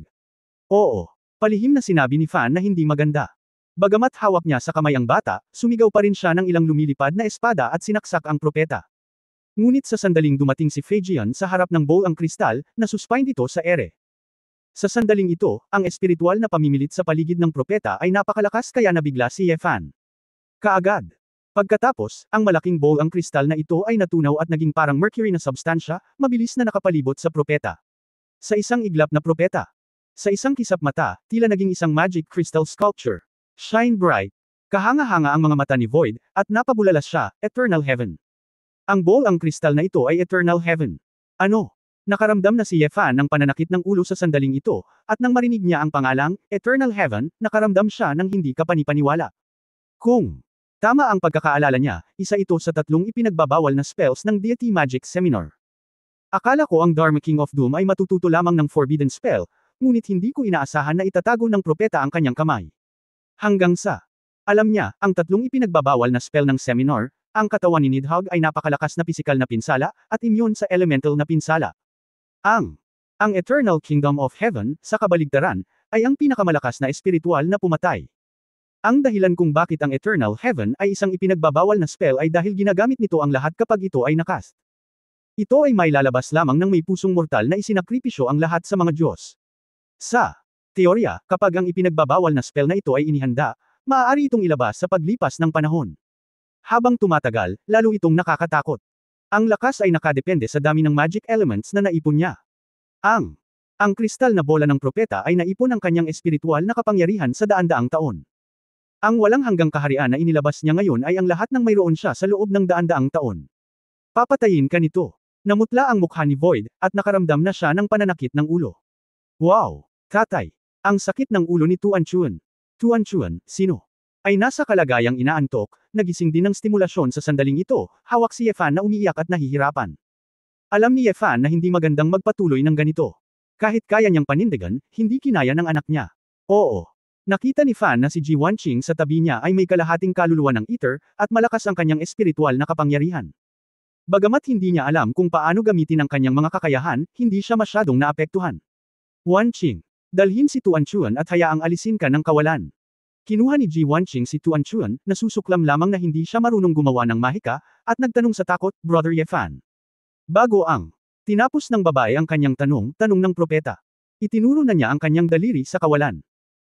[SPEAKER 1] Oo, palihim na sinabi ni Fan na hindi maganda. Bagamat hawak niya sa kamay ang bata, sumigaw pa rin siya ng ilang lumilipad na espada at sinaksak ang propeta. Ngunit sa sandaling dumating si Phaegian sa harap ng bowl ang kristal, nasuspine ito sa ere. Sa sandaling ito, ang espiritual na pamimilit sa paligid ng propeta ay napakalakas kaya nabigla si Yefan. Kaagad. Pagkatapos, ang malaking bowl ang kristal na ito ay natunaw at naging parang mercury na substansya, mabilis na nakapalibot sa propeta. Sa isang iglap na propeta. Sa isang kisap mata, tila naging isang magic crystal sculpture. Shine bright. Kahanga-hanga ang mga mata ni Void, at napabulalas siya, Eternal Heaven. Ang bowl ang kristal na ito ay Eternal Heaven. Ano? Nakaramdam na si Yefan ng pananakit ng ulo sa sandaling ito, at nang marinig niya ang pangalang, Eternal Heaven, nakaramdam siya ng hindi kapanipaniwala. Kung tama ang pagkakaalala niya, isa ito sa 3 ipinagbabawal na spells ng Deity Magic Seminar. Akala ko ang Dharma King of Doom ay matututo lamang ng forbidden spell, ngunit hindi ko inaasahan na itatago ng propeta ang kanyang kamay. Hanggang sa alam niya, ang 3 ipinagbabawal na spell ng seminar, ang katawan ni Nidhogg ay napakalakas na pisikal na pinsala, at immune sa elemental na pinsala. Ang Eternal Kingdom of Heaven, sa kabaligtaran, ay ang pinakamalakas na espiritual na pumatay. Ang dahilan kung bakit ang Eternal Heaven ay isang ipinagbabawal na spell ay dahil ginagamit nito ang lahat kapag ito ay nakast. Ito ay mailalabas lamang ng may pusong mortal na isinakripisyo ang lahat sa mga Diyos. Sa teorya, kapag ang ipinagbabawal na spell na ito ay inihanda, maaari itong ilabas sa paglipas ng panahon. Habang tumatagal, lalo itong nakakatakot. Ang lakas ay nakadepende sa dami ng magic elements na naipon niya. Ang kristal na bola ng propeta ay naipon ang kanyang espiritual na kapangyarihan sa daan-daang taon. Ang walang hanggang kaharian na inilabas niya ngayon ay ang lahat ng mayroon siya sa loob ng daan-daang taon. Papatayin ka nito. Namutla ang mukha ni Void, at nakaramdam na siya ng pananakit ng ulo. Wow! Tatay! Ang sakit ng ulo ni Tuan Chuan. Tuan Chuan, sino? Ay nasa kalagayang inaantok, nagising din ng stimulasyon sa sandaling ito, hawak si Yefan na umiiyak at nahihirapan. Alam ni Yefan na hindi magandang magpatuloy ng ganito. Kahit kaya niyang panindigan, hindi kinaya ng anak niya. Oo. Nakita ni Fan na si Ji Wanqing sa tabi niya ay may kalahating kaluluwa ng Ether, at malakas ang kanyang espiritual na kapangyarihan. Bagamat hindi niya alam kung paano gamitin ang kanyang mga kakayahan, hindi siya masyadong naapektuhan. Wanqing, dalhin si Tuan Chuan at hayaang alisin ka ng kawalan. Kinuha ni Ji Wanqing si Tuan Chuan, nasusuklam lamang na hindi siya marunong gumawa ng mahika, at nagtanong sa takot, Brother Ye Fan. Bago ang tinapos ng babae ang kanyang tanong ng propeta. Itinuro na niya ang kanyang daliri sa kawalan.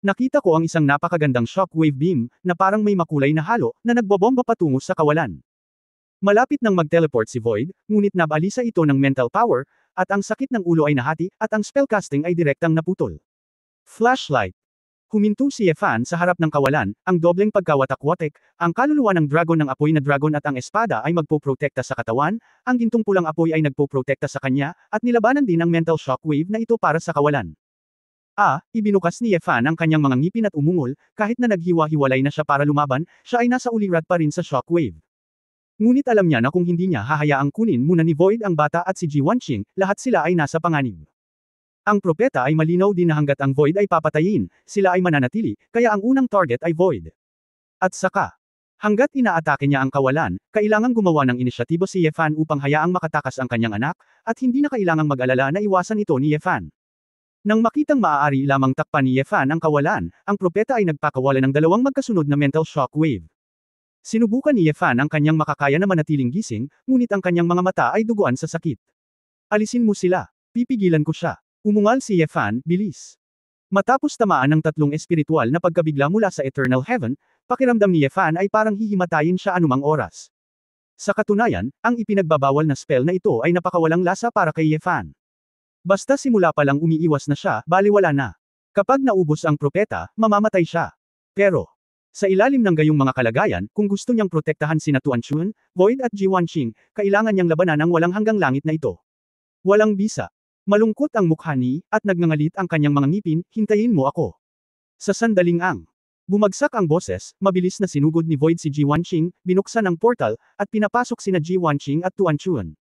[SPEAKER 1] Nakita ko ang isang napakagandang shockwave beam, na parang may makulay na halo, na nagbobomba patungo sa kawalan. Malapit nang mag-teleport si Void, ngunit nabalisa ito ng mental power, at ang sakit ng ulo ay nahati, at ang spellcasting ay direktang naputol. Flashlight. Huminto si Ye Fan sa harap ng kawalan, ang dobleng pagkawatak-watek, ang kaluluwa ng dragon ng apoy na dragon at ang espada ay magpoprotekta sa katawan, ang gintong pulang apoy ay nagpoprotekta sa kanya, at nilabanan din ang mental shockwave na ito para sa kawalan. Ibinukas ni Ye Fan ang kanyang mga ngipin at umungol, kahit na naghiwa-hiwalay na siya para lumaban, siya ay nasa ulirat pa rin sa shockwave. Ngunit alam niya na kung hindi niya hahayaang kunin muna ni Void ang bata at si Ji Wanqing, lahat sila ay nasa panganib. Ang propeta ay malinaw din na hanggat ang Void ay papatayin, sila ay mananatili, kaya ang unang target ay Void. At saka, hanggat inaatake niya ang kawalan, kailangang gumawa ng inisyatibo si Ye Fan upang hayaang makatakas ang kanyang anak, at hindi na kailangang mag-alala na iwasan ito ni Ye Fan. Nang makitang maaari lamang takpan ni Ye Fan ang kawalan, ang propeta ay nagpakawala ng dalawang magkasunod na mental shockwave. Sinubukan ni Ye Fan ang kanyang makakaya na manatiling gising, ngunit ang kanyang mga mata ay duguan sa sakit. Alisin mo sila. Pipigilan ko siya. Umungal si Ye Fan, bilis. Matapos tamaan ng tatlong espiritual na pagkabigla mula sa Eternal Heaven, pakiramdam ni Ye Fan ay parang hihimatayin siya anumang oras. Sa katunayan, ang ipinagbabawal na spell na ito ay napakawalang lasa para kay Ye Fan. Basta simula pa lang umiiwas na siya, baliwala na. Kapag naubos ang propeta, mamamatay siya. Pero, sa ilalim ng gayong mga kalagayan, kung gusto niyang protektahan sina Tuan Chuan, Void at Ji Wanqing, kailangan niyang labanan ang walang hanggang langit na ito. Walang bisa. Malungkot ang mukha ni, at nagngangalit ang kanyang mga ngipin, hintayin mo ako. Sa sandaling bumagsak ang boses, mabilis na sinugod ni Void si Ji Wanqing, binuksan ang portal, at pinapasok sina Ji Wanqing at Tuan Chuan.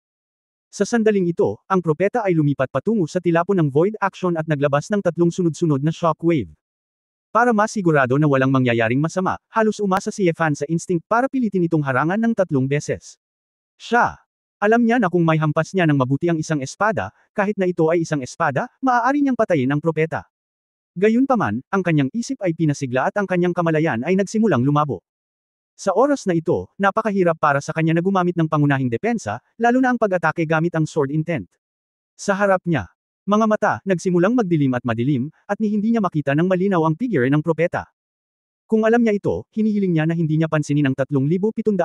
[SPEAKER 1] Sa sandaling ito, ang propeta ay lumipat patungo sa tilapon ng Void action at naglabas ng tatlong sunod-sunod na shockwave. Para masigurado na walang mangyayaring masama, halos umasa si Ye Fan sa instinct para pilitin itong harangan ng tatlong beses. Alam niya na kung may hampas niya ng mabuti ang isang espada, kahit na ito ay isang espada, maaari niyang patayin ang propeta. Gayunpaman, ang kanyang isip ay pinasigla at ang kanyang kamalayan ay nagsimulang lumabo. Sa oras na ito, napakahirap para sa kanya na gumamit ng pangunahing depensa, lalo na ang pag-atake gamit ang sword intent. Sa harap niya, mga mata, nagsimulang magdilim at madilim, at hindi niya makita ng malinaw ang figure ng propeta. Kung alam niya ito, hinihiling niya na hindi niya pansinin ang 3,721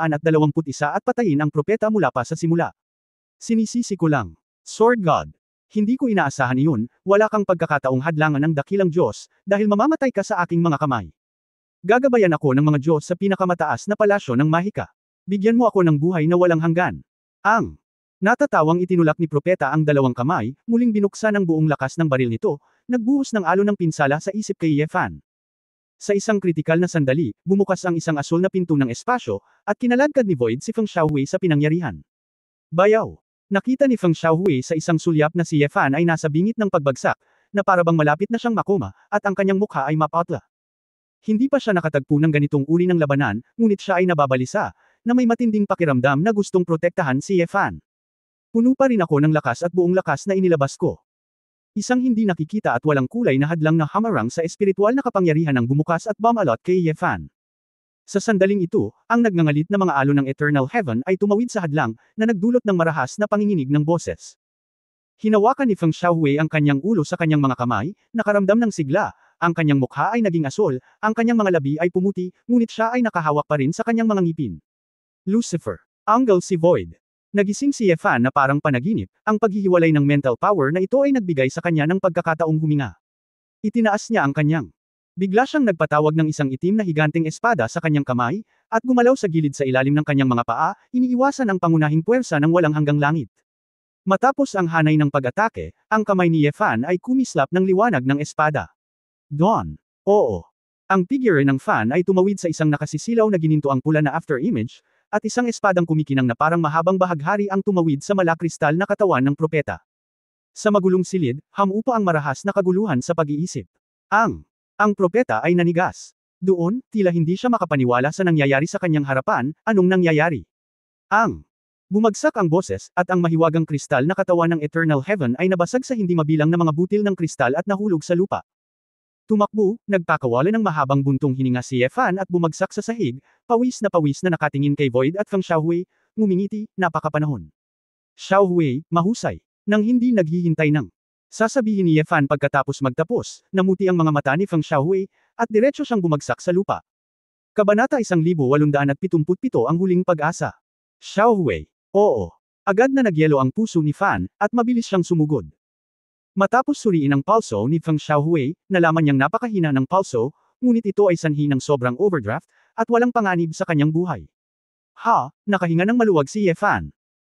[SPEAKER 1] at patayin ang propeta mula pa sa simula. Sinisisi ko lang. Sword God. Hindi ko inaasahan iyon, wala kang pagkakataong hadlangan ng dakilang Diyos, dahil mamamatay ka sa aking mga kamay. Gagabayan ako ng mga Diyos sa pinakamataas na palasyo ng mahika. Bigyan mo ako ng buhay na walang hanggan. Ang natatawang itinulak ni propeta ang dalawang kamay, muling binuksan ang buong lakas ng baril nito, nagbuhos ng alon ng pinsala sa isip kay Ye Fan. Sa isang kritikal na sandali, bumukas ang isang asul na pinto ng espasyo, at kinaladkad ni Void si Feng Xiaohui sa pinangyarihan. Bayaw! Nakita ni Feng Xiaohui sa isang sulyap na si Ye Fan ay nasa bingit ng pagbagsak, na parabang malapit na siyang makoma, at ang kanyang mukha ay mapatla. Hindi pa siya nakatagpo ng ganitong uri ng labanan, ngunit siya ay nababalisa, na may matinding pakiramdam na gustong protektahan si Ye Fan. Puno pa rin ako ng lakas at buong lakas na inilabas ko. Isang hindi nakikita at walang kulay na hadlang na hamarang sa espiritual na kapangyarihan ng bumukas at bumalot kay Ye Fan. Sa sandaling ito, ang nagngangalit na mga alon ng Eternal Heaven ay tumawid sa hadlang, na nagdulot ng marahas na panginginig ng boses. Hinawakan ni Feng Xiaohui ang kanyang ulo sa kanyang mga kamay, nakaramdam ng sigla, ang kanyang mukha ay naging asul, ang kanyang mga labi ay pumuti, ngunit siya ay nakahawak pa rin sa kanyang mga ngipin. Lucifer. Angle si Void. Nagising si Ye Fan na parang panaginip, ang paghihiwalay ng mental power na ito ay nagbigay sa kanya ng pagkakataong huminga. Itinaas niya ang kanyang. Bigla siyang nagpatawag ng isang itim na higanteng espada sa kanyang kamay, at gumalaw sa gilid sa ilalim ng kanyang mga paa, iniiwasan ang pangunahing puwersa ng walang hanggang langit. Matapos ang hanay ng pag-atake, ang kamay ni Ye Fan ay kumislap ng liwanag ng espada. Dawn. Oo. Ang figure ng Fan ay tumawid sa isang nakasisilaw na ginintoang pula na after image, at isang espadang kumikinang na parang mahabang bahaghari ang tumawid sa malakristal na katawan ng propeta. Sa magulong silid, hamupa ang marahas na kaguluhan sa pag-iisip. Ang propeta ay nanigas. Doon, tila hindi siya makapaniwala sa nangyayari sa kanyang harapan, anong nangyayari? Bumagsak ang boses, at ang mahiwagang kristal na katawan ng Eternal Heaven ay nabasag sa hindi mabilang na mga butil ng kristal at nahulog sa lupa. Tumakbo, nagpakawala ng mahabang buntong hininga si Fan at bumagsak sa sahig, pawis na nakatingin kay Void at Feng Xiaohui, ngumingiti, napakapanahon. Xiaohui, mahusay. Nang hindi naghihintay ng sasabihin ni Fan pagkatapos magtapos, namuti ang mga mata ni Feng Xiaohui, at diretso siyang bumagsak sa lupa. Kabanata 1877 ang huling pag-asa. Xiaohui. Oo. Agad na nagyelo ang puso ni Fan, at mabilis siyang sumugod. Matapos suriin ang pulso ni Feng Xiaohui, nalaman niyang napakahina ng pulso, ngunit ito ay sanhi ng sobrang overdraft, at walang panganib sa kanyang buhay. Nakahinga ng maluwag si Ye Fan.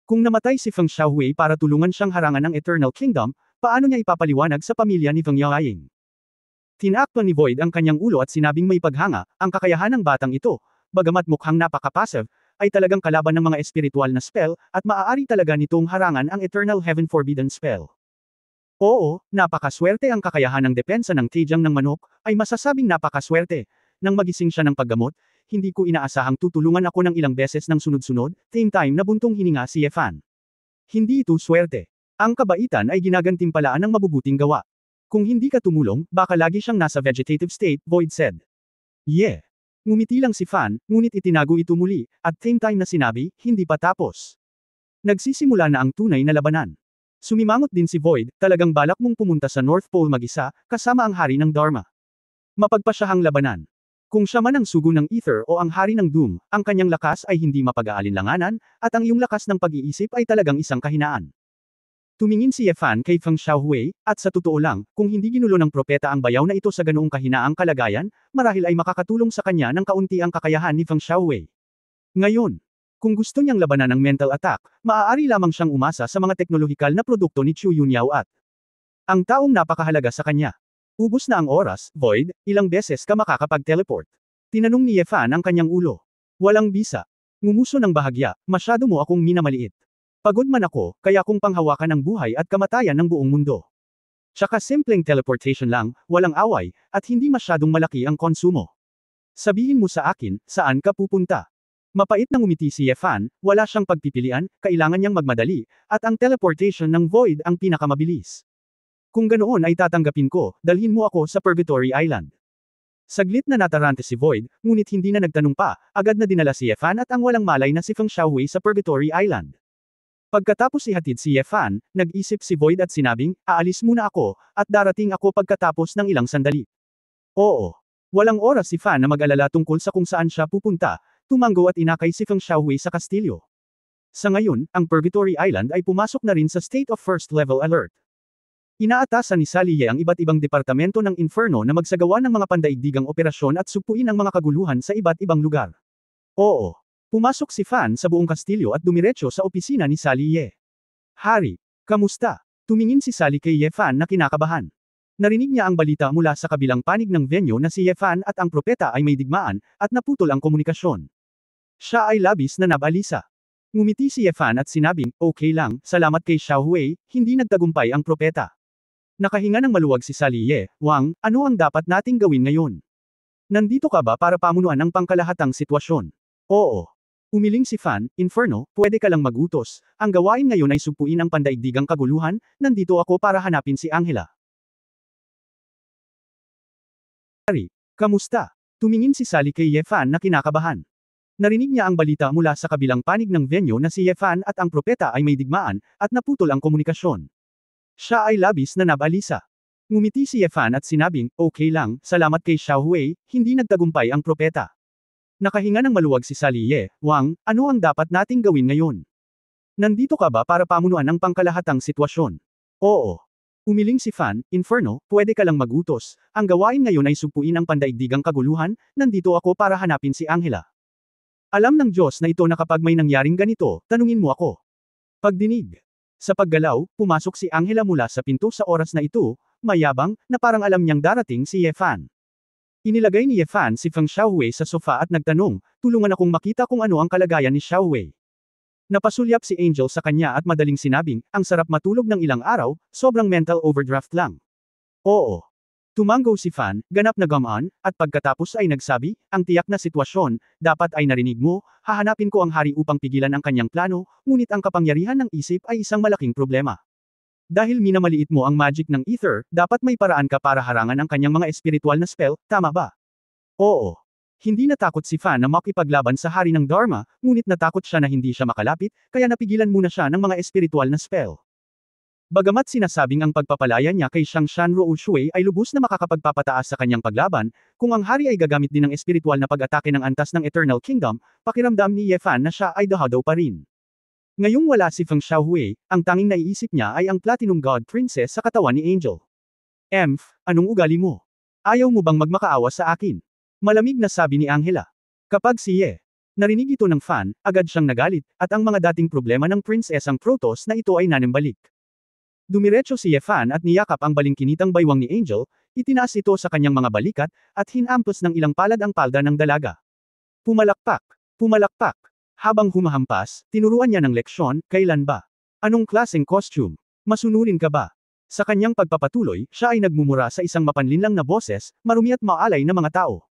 [SPEAKER 1] Kung namatay si Feng Xiaohui para tulungan siyang harangan ng Eternal Kingdom, paano niya ipapaliwanag sa pamilya ni Feng Yaoying? Tinakpan ni Void ang kanyang ulo at sinabing may paghanga, ang kakayahan ng batang ito, bagamat mukhang napaka-passive, ay talagang kalaban ng mga espiritual na spell, at maaari talaga nitong harangan ang Eternal Heaven Forbidden Spell. Oo, napakaswerte ang kakayahan ng depensa ng Tejang ng manok, ay masasabing napakaswerte. Nang magising siya ng paggamot, hindi ko inaasahang tutulungan ako ng ilang beses ng sunod-sunod, same time na buntong hininga si Ye Fan. Hindi ito swerte. Ang kabaitan ay ginagantimpalaan ng mabubuting gawa. Kung hindi ka tumulong, baka lagi siyang nasa vegetative state, Void said. Ngumiti lang si Fan, ngunit itinago ito muli, at same time na sinabi, hindi pa tapos. Nagsisimula na ang tunay na labanan. Sumimangot din si Void, talagang balak mong pumunta sa North Pole mag-isa, kasama ang hari ng Dharma. Mapagpasyahang labanan. Kung siya man ang sugo ng Ether o ang hari ng Doom, ang kanyang lakas ay hindi mapag-aalinlanganan, at ang iyong lakas ng pag-iisip ay talagang isang kahinaan. Tumingin si Ye Fan kay Feng Xiaohui, at sa totoo lang, kung hindi ginulo ng propeta ang bayaw na ito sa ganoong kahinaang kalagayan, marahil ay makakatulong sa kanya ng kaunti ang kakayahan ni Feng Xiaohui. Ngayon, kung gusto niyang labanan ng mental attack, maaari lamang siyang umasa sa mga teknolohikal na produkto ni Chu Yunyao at ang taong napakahalaga sa kanya. Ubus na ang oras, Void, ilang beses ka makakapag-teleport? Tinanong ni Ye Fan ang kanyang ulo. Walang bisa. Ngumuso ng bahagya, masyado mo akong minamaliit. Pagod man ako, kaya kung panghawakan ng buhay at kamatayan ng buong mundo. Tsaka simpleng teleportation lang, walang away, at hindi masyadong malaki ang konsumo. Sabihin mo sa akin, saan ka pupunta? Mapait na ngumiti si Ye Fan, wala siyang pagpipilian, kailangan niyang magmadali, at ang teleportation ng Void ang pinakamabilis. Kung ganoon ay tatanggapin ko, dalhin mo ako sa Purgatory Island. Saglit na natarante si Void, ngunit hindi na nagtanong pa, agad na dinala si Ye Fan at ang walang malay na si Feng Xiaohui sa Purgatory Island. Pagkatapos ihatid si Ye Fan, nag-isip si Void at sinabing, aalis muna ako, at darating ako pagkatapos ng ilang sandali. Oo. Walang oras si Fan na mag-alala tungkol sa kung saan siya pupunta, tumanggo at inakay si Feng Xiaohui sa kastilyo. Sa ngayon, ang Purgatory Island ay pumasok na rin sa state of first level alert. Inaatasan ni Sally Ye ang iba't ibang departamento ng Inferno na magsagawa ng mga pandaigdigang operasyon at supuin ang mga kaguluhan sa iba't ibang lugar. Oo. Pumasok si Fan sa buong kastilyo at dumiretso sa opisina ni Sally Ye. Hari, kamusta? Tumingin si Sally kay Ye Fan na kinakabahan. Narinig niya ang balita mula sa kabilang panig ng venue na si Ye Fan at ang propeta ay may digmaan, at naputol ang komunikasyon. Siya ay labis na nabalisa. Ngumiti si Ye Fan at sinabing, okay lang, salamat kay Xiaohui, hindi nagtagumpay ang propeta. Nakahinga ng maluwag si Sally Ye, Wang, ano ang dapat nating gawin ngayon? Nandito ka ba para pamunuan ang pangkalahatang sitwasyon? Oo. Umiling si Fan, Inferno, pwede ka lang magutos, ang gawain ngayon ay supuin ang pandaigdigang kaguluhan, nandito ako para hanapin si Angela. Hari, kamusta? Tumingin si Sally kay Ye Fan na kinakabahan. Narinig niya ang balita mula sa kabilang panig ng venue na si Ye Fan at ang propeta ay may digmaan, at naputol ang komunikasyon. Siya ay labis na nabalisa. Ngumiti si Ye Fan at sinabing, okay lang, salamat kay Xiaohui, hindi nagtagumpay ang propeta. Nakahinga ng maluwag si Sally Ye, Wang, ano ang dapat nating gawin ngayon? Nandito ka ba para pamunuan ang pangkalahatang sitwasyon? Oo. Umiling si Fan, Inferno, pwede ka lang magutos, ang gawain ngayon ay supuin ang pandaigdigang kaguluhan, nandito ako para hanapin si Angela. Alam ng Diyos na ito na kapag may nangyaring ganito, tanungin mo ako. Pagdinig. Sa paggalaw, pumasok si Angela mula sa pinto sa oras na ito, mayabang, na parang alam niyang darating si Ye Fan. Inilagay ni Ye Fan si Feng Xiaohui sa sofa at nagtanong, tulungan akong makita kung ano ang kalagayan ni Xiaohui. Napasulyap si Angel sa kanya at madaling sinabing, ang sarap matulog ng ilang araw, sobrang mental overdraft lang. Oo. Tumango si Fan, ganap na gumaan, at pagkatapos ay nagsabi, ang tiyak na sitwasyon, dapat ay narinig mo, hahanapin ko ang hari upang pigilan ang kanyang plano, ngunit ang kapangyarihan ng isip ay isang malaking problema. Dahil minamaliit mo ang magic ng ether, dapat may paraan ka para harangan ang kanyang mga espiritual na spell, tama ba? Oo. Hindi natakot si Fan na makipaglaban sa hari ng Dharma, ngunit natakot siya na hindi siya makalapit, kaya napigilan muna siya ng mga espiritual na spell. Bagamat sinasabing ang pagpapalaya niya kay Shang Shanruo Shui ay lubos na makakapagpapataas sa kanyang paglaban, kung ang hari ay gagamit din ng espiritual na pag-atake ng antas ng Eternal Kingdom, pakiramdam ni Ye Fan na siya ay dahadaw pa rin. Ngayong wala si Feng Xiaohui, ang tanging naiisip niya ay ang Platinum God Princess sa katawan ni Angel. Anong ugali mo? Ayaw mo bang magmakaawa sa akin? Malamig na sabi ni Angela. Kapag si Ye narinig ito ng Fan, agad siyang nagalit, at ang mga dating problema ng prinsesang Protoss na ito ay nanimbalik. Dumiretso si Ye Fan at niyakap ang balingkinitang baywang ni Angel, itinaas ito sa kanyang mga balikat, at hinampos ng ilang palad ang palda ng dalaga. Pumalakpak! Pumalakpak! Habang humahampas, tinuruan niya ng leksyon, kailan ba? Anong klaseng costume? Masunurin ka ba? Sa kanyang pagpapatuloy, siya ay nagmumura sa isang mapanlinlang na boses, marumi at maalay na mga tao.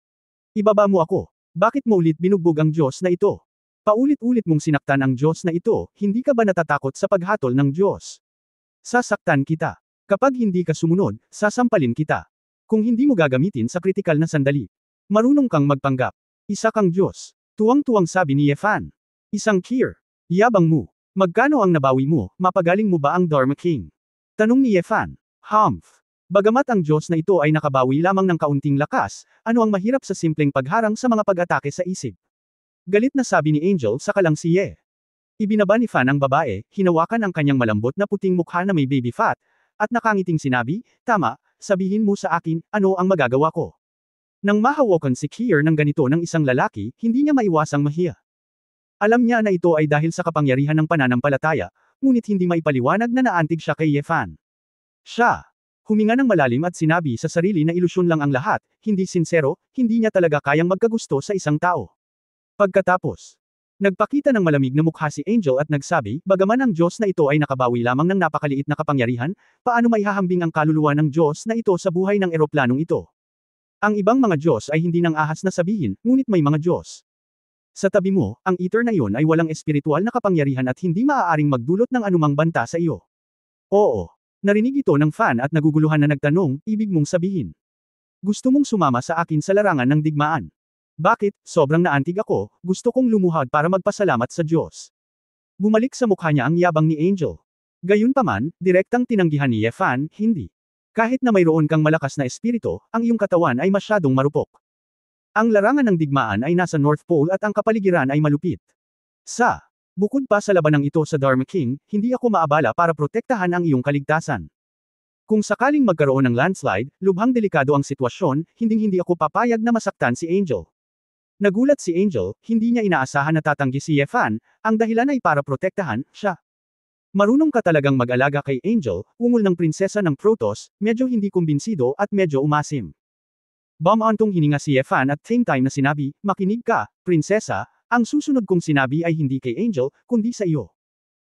[SPEAKER 1] Ibaba mo ako. Bakit mo ulit binugbog ang Diyos na ito? Paulit-ulit mong sinaktan ang Diyos na ito, hindi ka ba natatakot sa paghatol ng Diyos? Sasaktan kita. Kapag hindi ka sumunod, sasampalin kita. Kung hindi mo gagamitin sa kritikal na sandali. Marunong kang magpanggap. Isa kang Diyos. Tuwang-tuwang sabi ni Ye Fan. Isang kier. Yabang mo. Magkano ang nabawi mo, mapagaling mo ba ang Dharma King? Tanong ni Ye Fan. Humph. Bagamat ang Diyos na ito ay nakabawi lamang ng kaunting lakas, ano ang mahirap sa simpleng pagharang sa mga pag-atake sa isip? Galit na sabi ni Angel sa kalang si Ye. Ibinaba ni Fan ang babae, hinawakan ang kanyang malambot na puting mukha na may baby fat, at nakangiting sinabi, tama, sabihin mo sa akin, ano ang magagawa ko? Nang mahawakan si Kier ng ganito ng isang lalaki, hindi niya maiwasang mahiya. Alam niya na ito ay dahil sa kapangyarihan ng pananampalataya, ngunit hindi maipaliwanag na naantig siya kay Ye Fan. Siya huminga ng malalim at sinabi sa sarili na ilusyon lang ang lahat, hindi sinsero, hindi niya talaga kayang magkagusto sa isang tao. Pagkatapos, nagpakita ng malamig na mukha si Angel at nagsabi, bagaman ang Diyos na ito ay nakabawi lamang ng napakaliit na kapangyarihan, paano maihahambing ang kaluluwa ng Diyos na ito sa buhay ng eroplanong ito? Ang ibang mga Diyos ay hindi nang ahas na sabihin, ngunit may mga Diyos. Sa tabi mo, ang ether na iyon ay walang espiritual na kapangyarihan at hindi maaaring magdulot ng anumang banta sa iyo. Oo. Narinig ito ng Fan at naguguluhan na nagtanong, ibig mong sabihin. Gusto mong sumama sa akin sa larangan ng digmaan. Bakit, sobrang naantig ako, gusto kong lumuhad para magpasalamat sa Diyos. Bumalik sa mukha niya ang yabang ni Angel. Gayunpaman, direktang tinanggihan ni Ye Fan, hindi. Kahit na mayroon kang malakas na espiritu, ang iyong katawan ay masyadong marupok. Ang larangan ng digmaan ay nasa North Pole at ang kapaligiran ay malupit. Bukod pa sa labanang ito sa Dharma King, hindi ako maabala para protektahan ang iyong kaligtasan. Kung sakaling magkaroon ng landslide, lubhang delikado ang sitwasyon, hinding-hindi ako papayag na masaktan si Angel. Nagulat si Angel, hindi niya inaasahan na tatanggi si Ye Fan, ang dahilan ay para protektahan siya. Marunong ka talagang mag-alaga kay Angel, ungol ng prinsesa ng Protoss, medyo hindi kumbinsido at medyo umasim. Bumantong hininga si Ye Fan at same time na sinabi, makinig ka, prinsesa, ang susunod kong sinabi ay hindi kay Angel, kundi sa iyo.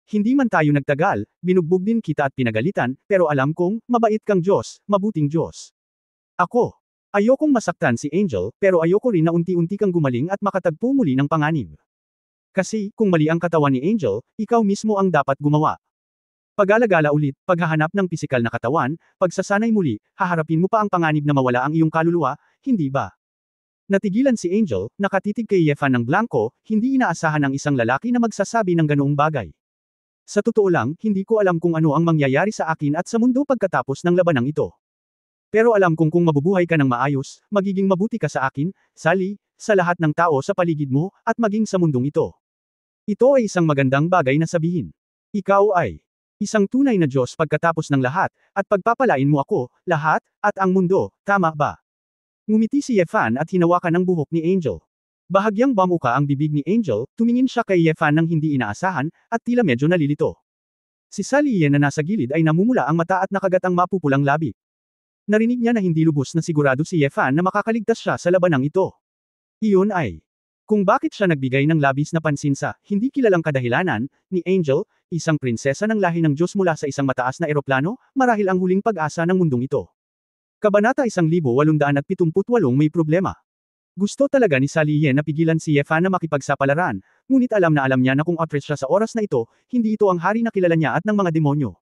[SPEAKER 1] Hindi man tayo nagtagal, binugbog din kita at pinagalitan, pero alam kong, mabait kang Diyos, mabuting Diyos. Ako. Ayokong masaktan si Angel, pero ayoko rin na unti-unti kang gumaling at makatagpo muli ng panganib. Kasi, kung mali ang katawan ni Angel, ikaw mismo ang dapat gumawa. Pag-alagala ulit, paghahanap ng pisikal na katawan, pagsasanay muli, haharapin mo pa ang panganib na mawala ang iyong kaluluwa, hindi ba? Natigilan si Angel, nakatitig kay Ye Fan ng blanco, hindi inaasahan ng isang lalaki na magsasabi ng ganoong bagay. Sa totoo lang, hindi ko alam kung ano ang mangyayari sa akin at sa mundo pagkatapos ng labanang ito. Pero alam kong kung mabubuhay ka ng maayos, magiging mabuti ka sa akin, Sally, sa lahat ng tao sa paligid mo, at maging sa mundong ito. Ito ay isang magandang bagay na sabihin. Ikaw ay isang tunay na Diyos pagkatapos ng lahat, at pagpapalain mo ako, lahat, at ang mundo, tama ba? Ngumiti si Ye Fan at hinawakan ang buhok ni Angel. Bahagyang bamuka ang bibig ni Angel, tumingin siya kay Ye Fan ng hindi inaasahan, at tila medyo nalilito. Si Sally Ye na nasa gilid ay namumula ang mata at nakagat ang mapupulang labi. Narinig niya na hindi lubos na sigurado si Ye Fan na makakaligtas siya sa labanang ito. Iyon ay Kung bakit siya nagbigay ng labis na pansin sa hindi kilalang kadahilanan ni Angel, isang prinsesa ng lahi ng Diyos mula sa isang mataas na eroplano, marahil ang huling pag-asa ng mundong ito. Kabanata 1878 may problema. Gusto talaga ni Sally Yen na pigilan si Ye Fan na makipagsapalaran, ngunit alam niya na kung actress siya sa oras na ito, hindi ito ang hari na kilala niya at ng mga demonyo.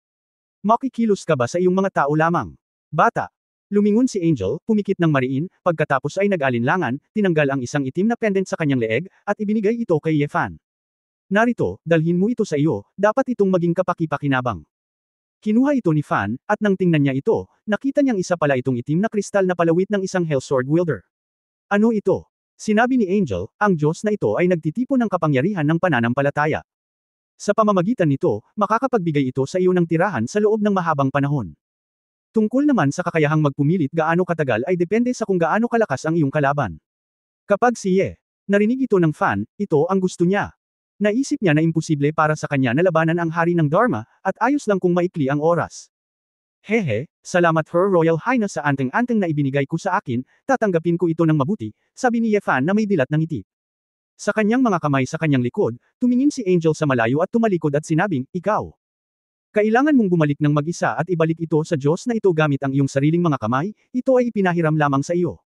[SPEAKER 1] Makikilos ka ba sa iyong mga tao lamang? Bata. Lumingon si Angel, pumikit ng mariin, pagkatapos ay nag-alinlangan, tinanggal ang isang itim na pendant sa kanyang leeg, at ibinigay ito kay Ye Fan. Narito, dalhin mo ito sa iyo, dapat itong maging kapaki-pakinabang. Kinuha ito ni Fan, at nang tingnan niya ito, nakita niyang isa pala itong itim na kristal na palawit ng isang Hellsword wielder. Ano ito? Sinabi ni Angel, ang Diyos na ito ay nagtitipon ng kapangyarihan ng pananampalataya. Sa pamamagitan nito, makakapagbigay ito sa iyo ng tirahan sa loob ng mahabang panahon. Tungkol naman sa kakayahang magpumilit gaano katagal ay depende sa kung gaano kalakas ang iyong kalaban. Kapag si Ye, narinig ito ng Fan, ito ang gusto niya. Naisip niya na imposible para sa kanya na labanan ang hari ng Dharma, at ayos lang kung maikli ang oras. Hehe, salamat Her Royal Highness sa anteng-anteng na ibinigay ko sa akin, tatanggapin ko ito ng mabuti, sabi ni Ye Fan na may dilat ng ngiti. Sa kanyang mga kamay sa kanyang likod, tumingin si Angel sa malayo at tumalikod at sinabing, ikaw. Kailangan mong bumalik ng mag-isa at ibalik ito sa Diyos na ito gamit ang iyong sariling mga kamay, ito ay ipinahiram lamang sa iyo.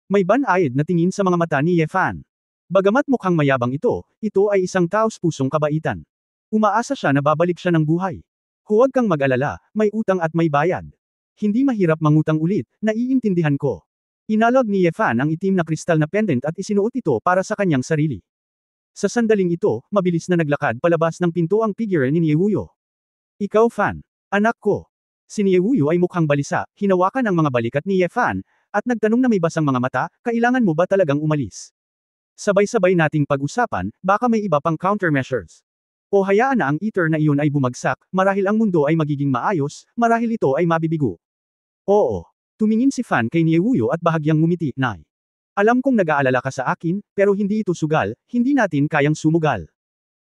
[SPEAKER 1] May banayad na tingin sa mga mata ni Ye Fan. Bagamat mukhang mayabang ito ay isang taos-pusong kabaitan. Umaasa siya na babalik siya ng buhay. Huwag kang mag-alala, may utang at may bayad. Hindi mahirap mangutang ulit, naiintindihan ko. Inalog ni Ye Fan ang itim na kristal na pendant at isinuot ito para sa kanyang sarili. Sa sandaling ito, mabilis na naglakad palabas ng pinto ang figure ni Niewuyo. Ikaw Fan. Anak ko. Si Niewuyo ay mukhang balisa, hinawakan ang mga balikat ni Ye Fan, at nagtanong na may basang mga mata, kailangan mo ba talagang umalis? Sabay-sabay nating pag-usapan, baka may iba pang countermeasures. O hayaan na ang ether na iyon ay bumagsak, marahil ang mundo ay magiging maayos, marahil ito ay mabibigo. Oo. Tumingin si Fan kay Niewuyo at bahagyang ngumiti, Nay. Alam kong nag-aalala ka sa akin, pero hindi ito sugal, hindi natin kayang sumugal.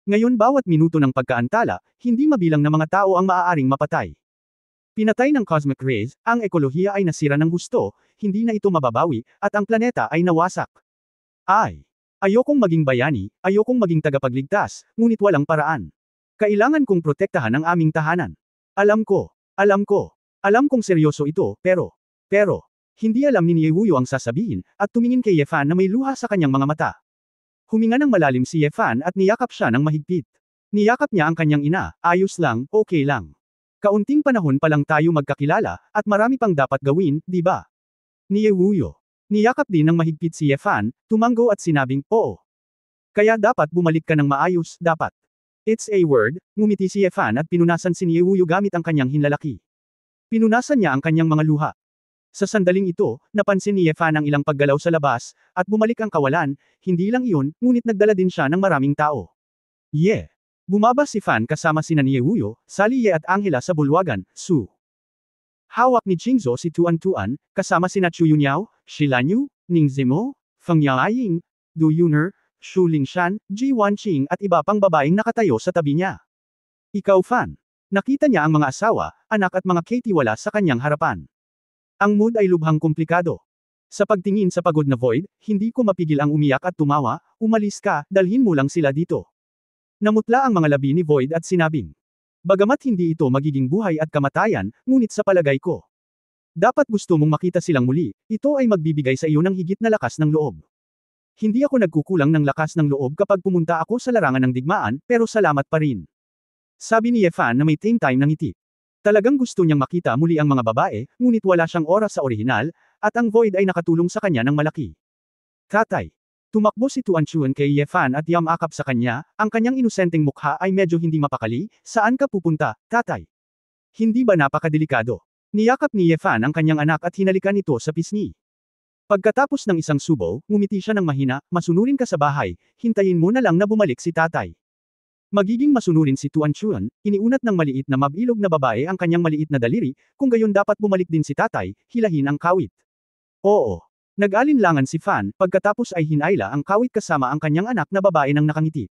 [SPEAKER 1] Ngayon bawat minuto ng pagkaantala, hindi mabilang na mga tao ang maaaring mapatay. Pinatay ng cosmic rays, ang ekolohiya ay nasira ng husto, hindi na ito mababawi, at ang planeta ay nawasak. Ayokong maging bayani, ayokong maging tagapagligtas, ngunit walang paraan. Kailangan kong protektahan ang aming tahanan. Alam kong seryoso ito, pero, hindi alam ni Niewuyo ang sasabihin, at tumingin kay Ye Fan na may luha sa kanyang mga mata. Huminga ng malalim si Ye Fan at niyakap siya ng mahigpit. Niyakap niya ang kanyang ina, ayos lang, okay lang. Kaunting panahon pa lang tayo magkakilala, at marami pang dapat gawin, di ba? Niewuyo. Niyakap din ng mahigpit si Ye Fan, tumanggo at sinabing, oo. Kaya dapat bumalik ka ng maayos, dapat. It's a word, ngumiti si Ye Fan at pinunasan si Niewuyo gamit ang kanyang hinlalaki. Pinunasan niya ang kanyang mga luha. Sa sandaling ito, napansin ni Ye Fan ang ilang paggalaw sa labas, at bumalik ang kawalan, hindi lang iyon, ngunit nagdala din siya ng maraming tao. Bumaba si Fan kasama sina Niewuyo, Sally Ye at Angela sa bulwagan, Su. Hawak ni Qingzo si Tuan-Tuan, kasama sina Chu Yunyao, Shi Lanyu, Ning Zimo, Feng Yaoying, Du Yuner, Shu Lingshan, Ji Wanqing at iba pang babaeng nakatayo sa tabi niya. Ikaw Fan. Nakita niya ang mga asawa, anak at mga katiwala sa kanyang harapan. Ang mood ay lubhang komplikado. Sa pagtingin sa pagod na Void, hindi ko mapigil ang umiyak at tumawa, umalis ka, dalhin mo lang sila dito. Namutla ang mga labi ni Void at sinabing. Bagamat hindi ito magiging buhay at kamatayan, ngunit sa palagay ko. Dapat gusto mong makita silang muli, ito ay magbibigay sa iyo ng higit na lakas ng loob. Hindi ako nagkukulang ng lakas ng loob kapag pumunta ako sa larangan ng digmaan, pero salamat pa rin. Sabi ni Ye Fan na may time ng ngiti. Talagang gusto niyang makita muli ang mga babae, ngunit wala siyang oras sa orihinal, at ang Void ay nakatulong sa kanya ng malaki. Tatay. Tumakbo si Tuan-Chuan kay Ye Fan at yamakap sa kanya, ang kanyang inosenteng mukha ay medyo hindi mapakali, saan ka pupunta, tatay? Hindi ba napakadelikado? Niyakap ni Ye Fan ang kanyang anak at hinalikan ito sa pisngi. Pagkatapos ng isang subo, ngumiti siya ng mahina, masunurin ka sa bahay, hintayin mo na lang na bumalik si tatay. Magiging masunurin si Tuan-Chuan, iniunat ng maliit na mabilog na babae ang kanyang maliit na daliri, kung gayon dapat bumalik din si tatay, hilahin ang kawit. Oo. Nag-alinlangan si Fan, pagkatapos ay hinayla ang kawit kasama ang kanyang anak na babae ng nakangiti.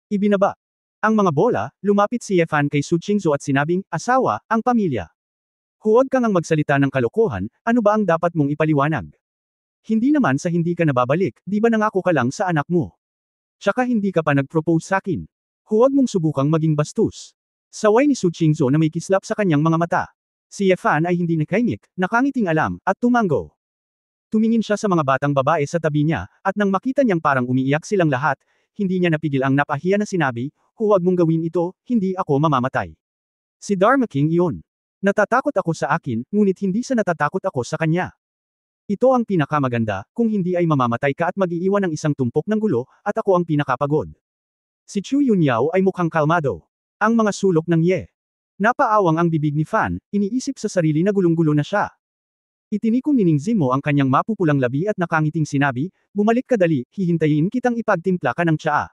[SPEAKER 1] Ibinaba. Ang mga bola, lumapit si Ye Fan kay Su Qingzo at sinabing, asawa, ang pamilya. Huwag kang ang magsalita ng kalokohan, ano ba ang dapat mong ipaliwanag? Hindi naman sa hindi ka nababalik, di ba nangako ka lang sa anak mo? Tsaka hindi ka pa nag-propose sakin. Huwag mong subukang maging bastos. Saway ni Su Qingzhou na may kislap sa kanyang mga mata. Si Ye Fan ay hindi nakaimik, nakangiting alam, at tumango. Tumingin siya sa mga batang babae sa tabi niya, at nang makita niyang parang umiiyak silang lahat, hindi niya napigil ang napahiya na sinabi, huwag mong gawin ito, hindi ako mamamatay. Si Dharma King iyon. Natatakot ako sa akin, ngunit hindi sa natatakot ako sa kanya. Ito ang pinakamaganda, kung hindi ay mamamatay ka at mag-iiwan ng isang tumpok ng gulo, at ako ang pinakapagod. Si Chu Yunyao ay mukhang kalmado. Ang mga sulok ng Ye. Napaawang ang bibig ni Fan, iniisip sa sarili na gulong-gulo na siya. Itinikom ni Ning Zimo ang kanyang mapupulang labi at nakangiting sinabi, bumalik ka dali, hihintayin kitang ipagtimpla ka ng tsaa.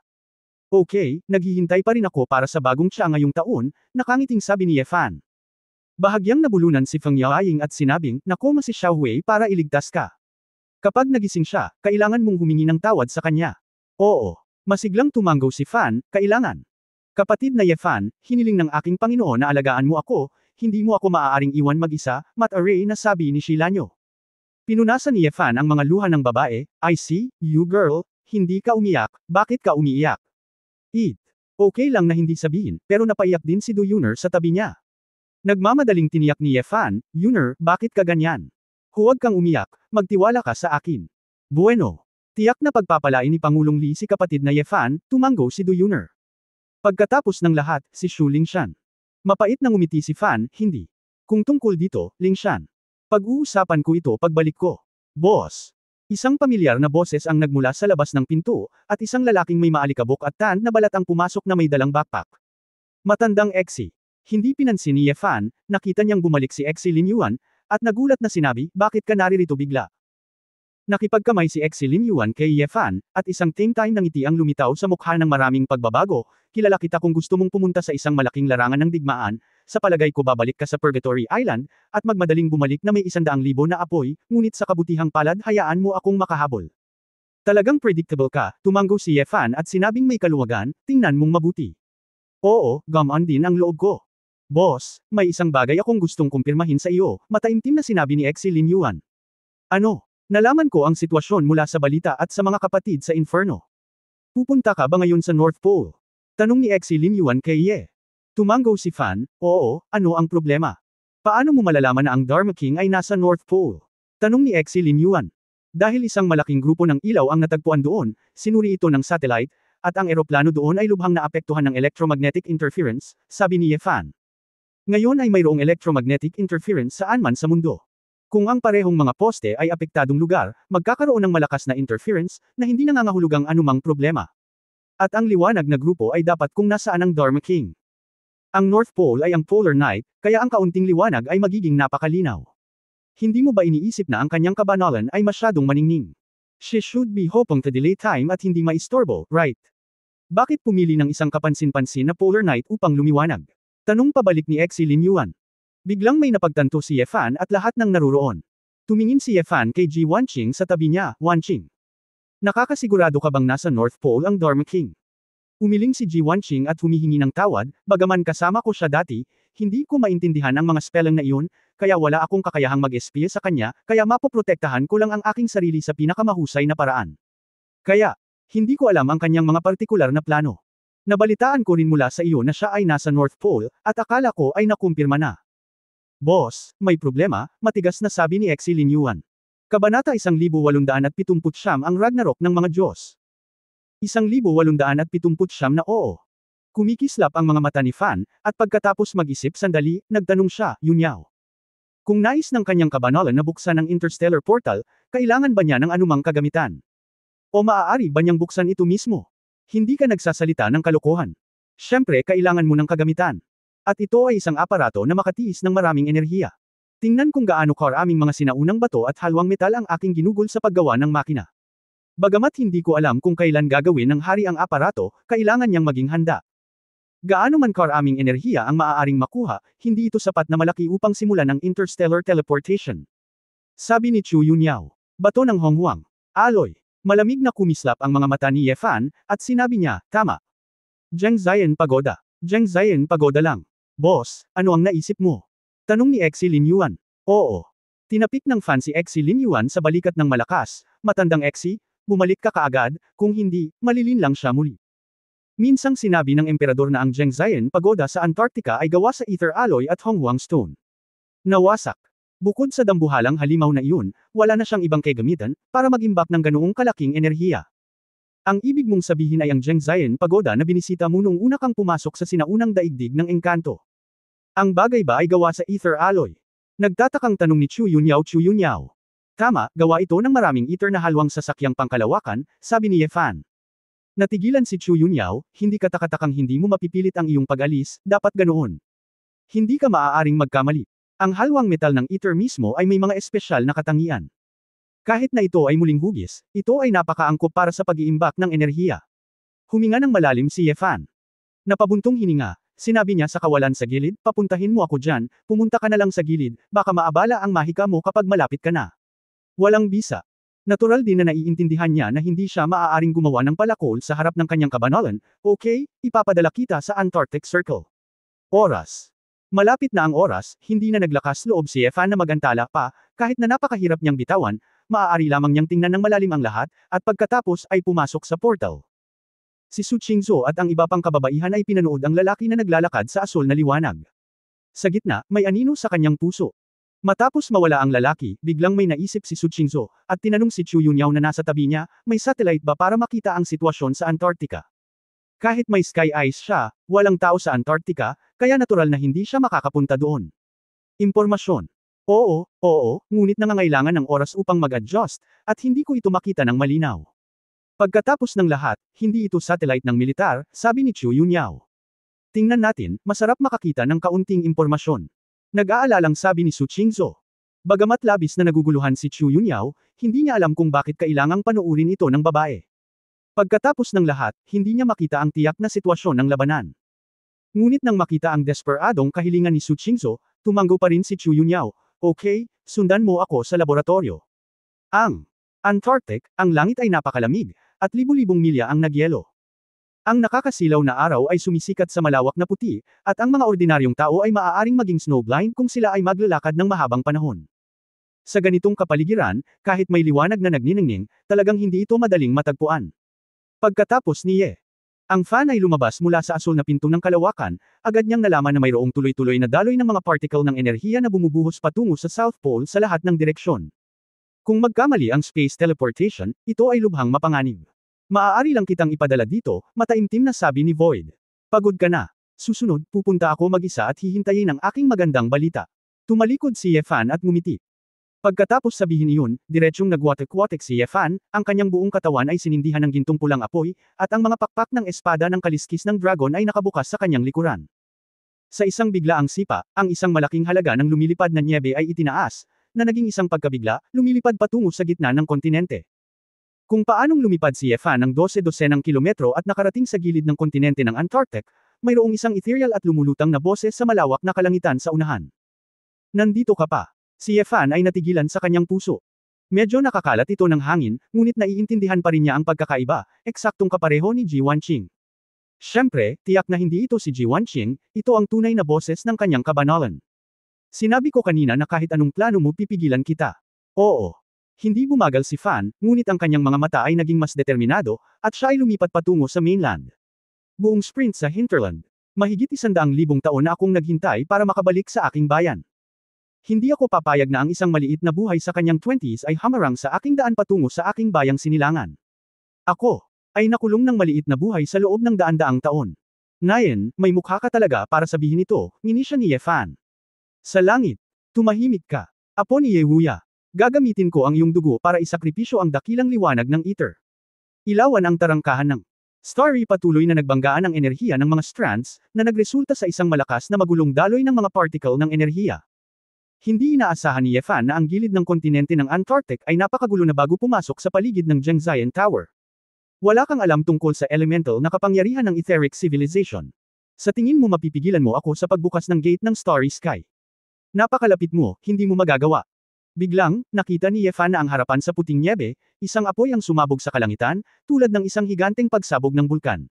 [SPEAKER 1] Okay, naghihintay pa rin ako para sa bagong tsaa ngayong taon, nakangiting sabi ni Ye Fan. Bahagyang nabulunan si Feng Yaoying at sinabing, nakoma si Xiao Wei para iligtas ka. Kapag nagising siya, kailangan mong humingi ng tawad sa kanya. Oo. Masiglang tumango si Fan, kailangan. Kapatid na Ye Fan, hiniling ng aking Panginoon na alagaan mo ako, hindi mo ako maaaring iwan mag-isa, mat-array na sabi ni Shilanyo. Pinunasan ni Ye Fan ang mga luha ng babae, I see, you girl, hindi ka umiyak, bakit ka umiiyak? Eat. Okay lang na hindi sabihin, pero napaiyak din si Du Yuner sa tabi niya. Nagmamadaling tiniyak ni Ye Fan, Yuner, bakit ka ganyan? Huwag kang umiyak, magtiwala ka sa akin. Bueno. Tiyak na pagpapalain ni Pangulong Li si kapatid na Ye Fan, tumango si Du Yuner. Pagkatapos ng lahat, si Shu Lingshan. Mapait na ngumiti si Fan, hindi. Kung tungkol dito, Lingshan. Pag-uusapan ko ito pagbalik ko. Boss. Isang pamilyar na boses ang nagmula sa labas ng pinto, at isang lalaking may maalikabok at tan na balat ang pumasok na may dalang backpack. Matandang Exi. Hindi pinansin ni Ye Fan, nakita niyang bumalik si Exi Lin Yuan, at nagulat na sinabi, bakit ka naririto bigla? Nakipagkamay si Exi Lin Yuan kay Ye Fan, at isang time ng ngiti ang lumitaw sa mukha ng maraming pagbabago, kilala kita kung gusto mong pumunta sa isang malaking larangan ng digmaan, sa palagay ko babalik ka sa Purgatory Island, at magmadaling bumalik na may 100,000 na apoy, ngunit sa kabutihang palad hayaan mo akong makahabol. Talagang predictable ka, tumango si Ye Fan at sinabing may kaluwagan, tingnan mong mabuti. Oo, gamaan din ang loob ko. Boss, may isang bagay akong gustong kumpirmahin sa iyo, mataimtim na sinabi ni Exi Lin Yuan. Ano? Nalaman ko ang sitwasyon mula sa balita at sa mga kapatid sa Inferno. Pupunta ka ba ngayon sa North Pole? Tanong ni Exi Lin Yuan kay Ye. Tumango si Fan, oo, ano ang problema? Paano mo malalaman na ang Dharma King ay nasa North Pole? Tanong ni Exi Lin Yuan. Dahil isang malaking grupo ng ilaw ang natagpuan doon, sinuri ito ng satellite, at ang eroplano doon ay lubhang naapektuhan ng electromagnetic interference, sabi ni Ye Fan. Ngayon ay mayroong electromagnetic interference saan man sa mundo. Kung ang parehong mga poste ay apektadong lugar, magkakaroon ng malakas na interference, na hindi nangangahulugang anumang problema. At ang liwanag na grupo ay dapat kung nasaan ang Dharma King. Ang North Pole ay ang polar night, kaya ang kaunting liwanag ay magiging napakalinaw. Hindi mo ba iniisip na ang kanyang kabanalan ay masyadong maningning? She should be hoping to delay time at hindi maistorbo, right? Bakit pumili ng isang kapansin-pansin na polar night upang lumiwanag? Tanong pabalik ni Exi Lin Yuan. Biglang may napagtanto si Ye Fan at lahat ng naruroon. Tumingin si Ye Fan kay Ji Wanqing sa tabi niya, Wanqing. Nakakasigurado ka bang nasa North Pole ang Dharma King? Umiling si Ji Wanqing at humihingi ng tawad, bagaman kasama ko siya dati, hindi ko maintindihan ang mga spelling na iyon, kaya wala akong kakayahang mag-espiya sa kanya, kaya mapoprotektahan ko lang ang aking sarili sa pinakamahusay na paraan. Kaya, hindi ko alam ang kanyang mga partikular na plano. Nabalitaan ko rin mula sa iyo na siya ay nasa North Pole, at akala ko ay nakumpirma na. Boss, may problema, matigas na sabi ni Exi Lin Yuan. Kabanata 1879 ang Ragnarok ng mga Diyos. 1879 na oo. Kumikislap ang mga mata ni Fan, at pagkatapos mag-isip sandali, nagtanong siya, Yunyao. Kung nais ng kanyang kabanalan na buksan ang interstellar portal, kailangan ba niya ng anumang kagamitan? O maaari ba niyang buksan ito mismo? Hindi ka nagsasalita ng kalokohan. Siyempre kailangan mo ng kagamitan. At ito ay isang aparato na makatiis ng maraming enerhiya. Tingnan kung gaano karaming mga sinaunang bato at halwang metal ang aking ginugol sa paggawa ng makina. Bagamat hindi ko alam kung kailan gagawin ng hari ang aparato, kailangan niyang maging handa. Gaano man karaming enerhiya ang maaaring makuha, hindi ito sapat na malaki upang simulan ang interstellar teleportation. Sabi ni Chu Yunyao. Bato ng Honghuang. Aloy. Malamig na kumislap ang mga mata ni Ye Fan, at sinabi niya, tama. Zhengzaiyan Pagoda. Zhengzaiyan Pagoda lang. Boss, ano ang naisip mo? Tanong ni Exi Lin Yuan. Oo. Tinapik ng fan si Exi Lin Yuan sa balikat ng malakas, matandang Exi, bumalik ka kaagad, kung hindi, malilin lang siya muli. Minsang sinabi ng emperador na ang Zhengzhien Pagoda sa Antarctica ay gawa sa ether alloy at Honghuang stone. Nawasak. Bukod sa dambuhalang halimaw na iyon, wala na siyang ibang kagamitan para mag-imbak ng ganoong kalaking enerhiya. Ang ibig mong sabihin ay ang Zhengzhien Pagoda na binisita mo nung una kang pumasok sa sinaunang daigdig ng engkanto. Ang bagay ba ay gawa sa ether alloy? Nagtatakang tanong ni Chu Yunyao. Tama, gawa ito ng maraming ether na halwang sasakyang pangkalawakan, sabi ni Ye Fan. Natigilan si Chu Yunyao, hindi katakatakang hindi mo mapipilit ang iyong pag-alis, dapat ganoon. Hindi ka maaaring magkamali. Ang halwang metal ng ether mismo ay may mga espesyal na katangian. Kahit na ito ay muling hugis, ito ay napakaangkop para sa pag-iimbak ng enerhiya. Huminga ng malalim si Ye Fan. Napabuntong hininga, sinabi niya sa kawalan sa gilid, papuntahin mo ako dyan, pumunta ka na lang sa gilid, baka maabala ang mahika mo kapag malapit ka na. Walang bisa. Natural din na naiintindihan niya na hindi siya maaaring gumawa ng palakol sa harap ng kanyang kabanalan, okay, ipapadala kita sa Antarctic Circle. Oras. Malapit na ang oras, hindi na naglakas loob si Ye Fan na magantala pa, kahit na napakahirap niyang bitawan, maaari lamang niyang tingnan ng malalim ang lahat, at pagkatapos ay pumasok sa portal. Si Su Qingzhou at ang iba pang kababaihan ay pinanood ang lalaki na naglalakad sa asul na liwanag. Sa gitna, may anino sa kanyang puso. Matapos mawala ang lalaki, biglang may naisip si Su Qingzhou, at tinanong si Chu Yunyao na nasa tabi niya, may satellite ba para makita ang sitwasyon sa Antarctica? Kahit may sky ice siya, walang tao sa Antarctica, kaya natural na hindi siya makakapunta doon. Impormasyon. Oo, ngunit nangangailangan ng oras upang mag-adjust, at hindi ko ito makita ng malinaw. Pagkatapos ng lahat, hindi ito satellite ng militar, sabi ni Chu Yunyao. Tingnan natin, masarap makakita ng kaunting impormasyon. Nag-aalalang sabi ni Su Qingzhou. Bagamat labis na naguguluhan si Chu Yunyao, hindi niya alam kung bakit kailangang panuurin ito ng babae. Pagkatapos ng lahat, hindi niya makita ang tiyak na sitwasyon ng labanan. Ngunit nang makita ang desperadong kahilingan ni Su Qingzhou, tumango pa rin si Chu Yunyao, okay, sundan mo ako sa laboratorio. Ang Antarctic, ang langit ay napakalamig, at libu-libong milya ang nagyelo. Ang nakakasilaw na araw ay sumisikat sa malawak na puti, at ang mga ordinaryong tao ay maaaring maging snowblind kung sila ay maglalakad ng mahabang panahon. Sa ganitong kapaligiran, kahit may liwanag na nagniningning, talagang hindi ito madaling matagpuan. Pagkatapos ni Ye, ang fan ay lumabas mula sa asul na pinto ng kalawakan, agad niyang nalaman na mayroong tuloy-tuloy na daloy ng mga particle ng enerhiya na bumubuhos patungo sa South Pole sa lahat ng direksyon. Kung magkamali ang space teleportation, ito ay lubhang mapanganib. Maaari lang kitang ipadala dito, mataimtim na sabi ni Void. Pagod ka na. Susunod, pupunta ako mag-isa at hihintayin ang aking magandang balita. Tumalikod si Ye Fan at ngumiti. Pagkatapos sabihin iyon, diretsyong nagwatek-watek si Ye Fan, ang kanyang buong katawan ay sinindihan ng gintong pulang apoy, at ang mga pakpak ng espada ng kaliskis ng dragon ay nakabukas sa kanyang likuran. Sa isang biglaang sipa, ang isang malaking halaga ng lumilipad na nyebe ay itinaas, na naging isang pagkabigla, lumilipad patungo sa gitna ng kontinente. Kung paanong lumipad si Ye Fan ng 12-dosenang kilometro at nakarating sa gilid ng kontinente ng Antarctic, mayroong isang ethereal at lumulutang na boses sa malawak na kalangitan sa unahan. Nandito ka pa. Si Ye Fan ay natigilan sa kanyang puso. Medyo nakakalat ito ng hangin, ngunit naiintindihan pa rin niya ang pagkakaiba, eksaktong kapareho ni Ji Wanqing. Siyempre, tiyak na hindi ito si Ji Wanqing, ito ang tunay na boses ng kanyang kabanalan. Sinabi ko kanina na kahit anong plano mo pipigilan kita. Oo. Hindi bumagal si Fan, ngunit ang kanyang mga mata ay naging mas determinado, at siya ay lumipat patungo sa mainland. Buong sprint sa hinterland. Mahigit 100,000 taon na akong naghintay para makabalik sa aking bayan. Hindi ako papayag na ang isang maliit na buhay sa kanyang 20s ay hamarang sa aking daan patungo sa aking bayang sinilangan. Ako ay nakulong ng maliit na buhay sa loob ng daan-daang taon. Nayen, may mukha ka talaga para sabihin ito, ngini siya ni Ye Fan. Sa langit, tumahimik ka. Apo ni Ye Wuya. Gagamitin ko ang iyong dugo para isakripisyo ang dakilang liwanag ng ether. Ilawan ang tarangkahan ng Starry patuloy na nagbanggaan ang enerhiya ng mga strands, na nagresulta sa isang malakas na magulong daloy ng mga particle ng enerhiya. Hindi inaasahan ni Ye Fan na ang gilid ng kontinente ng Antarctic ay napakagulo na bago pumasok sa paligid ng Zhengzhien Tower. Wala kang alam tungkol sa elemental na kapangyarihan ng etheric civilization. Sa tingin mo mapipigilan mo ako sa pagbukas ng gate ng Starry Sky. Napakalapit mo, hindi mo magagawa. Biglang, nakita ni Ye Fan na ang harapan sa puting nyebe, isang apoy ang sumabog sa kalangitan, tulad ng isang higanteng pagsabog ng bulkan.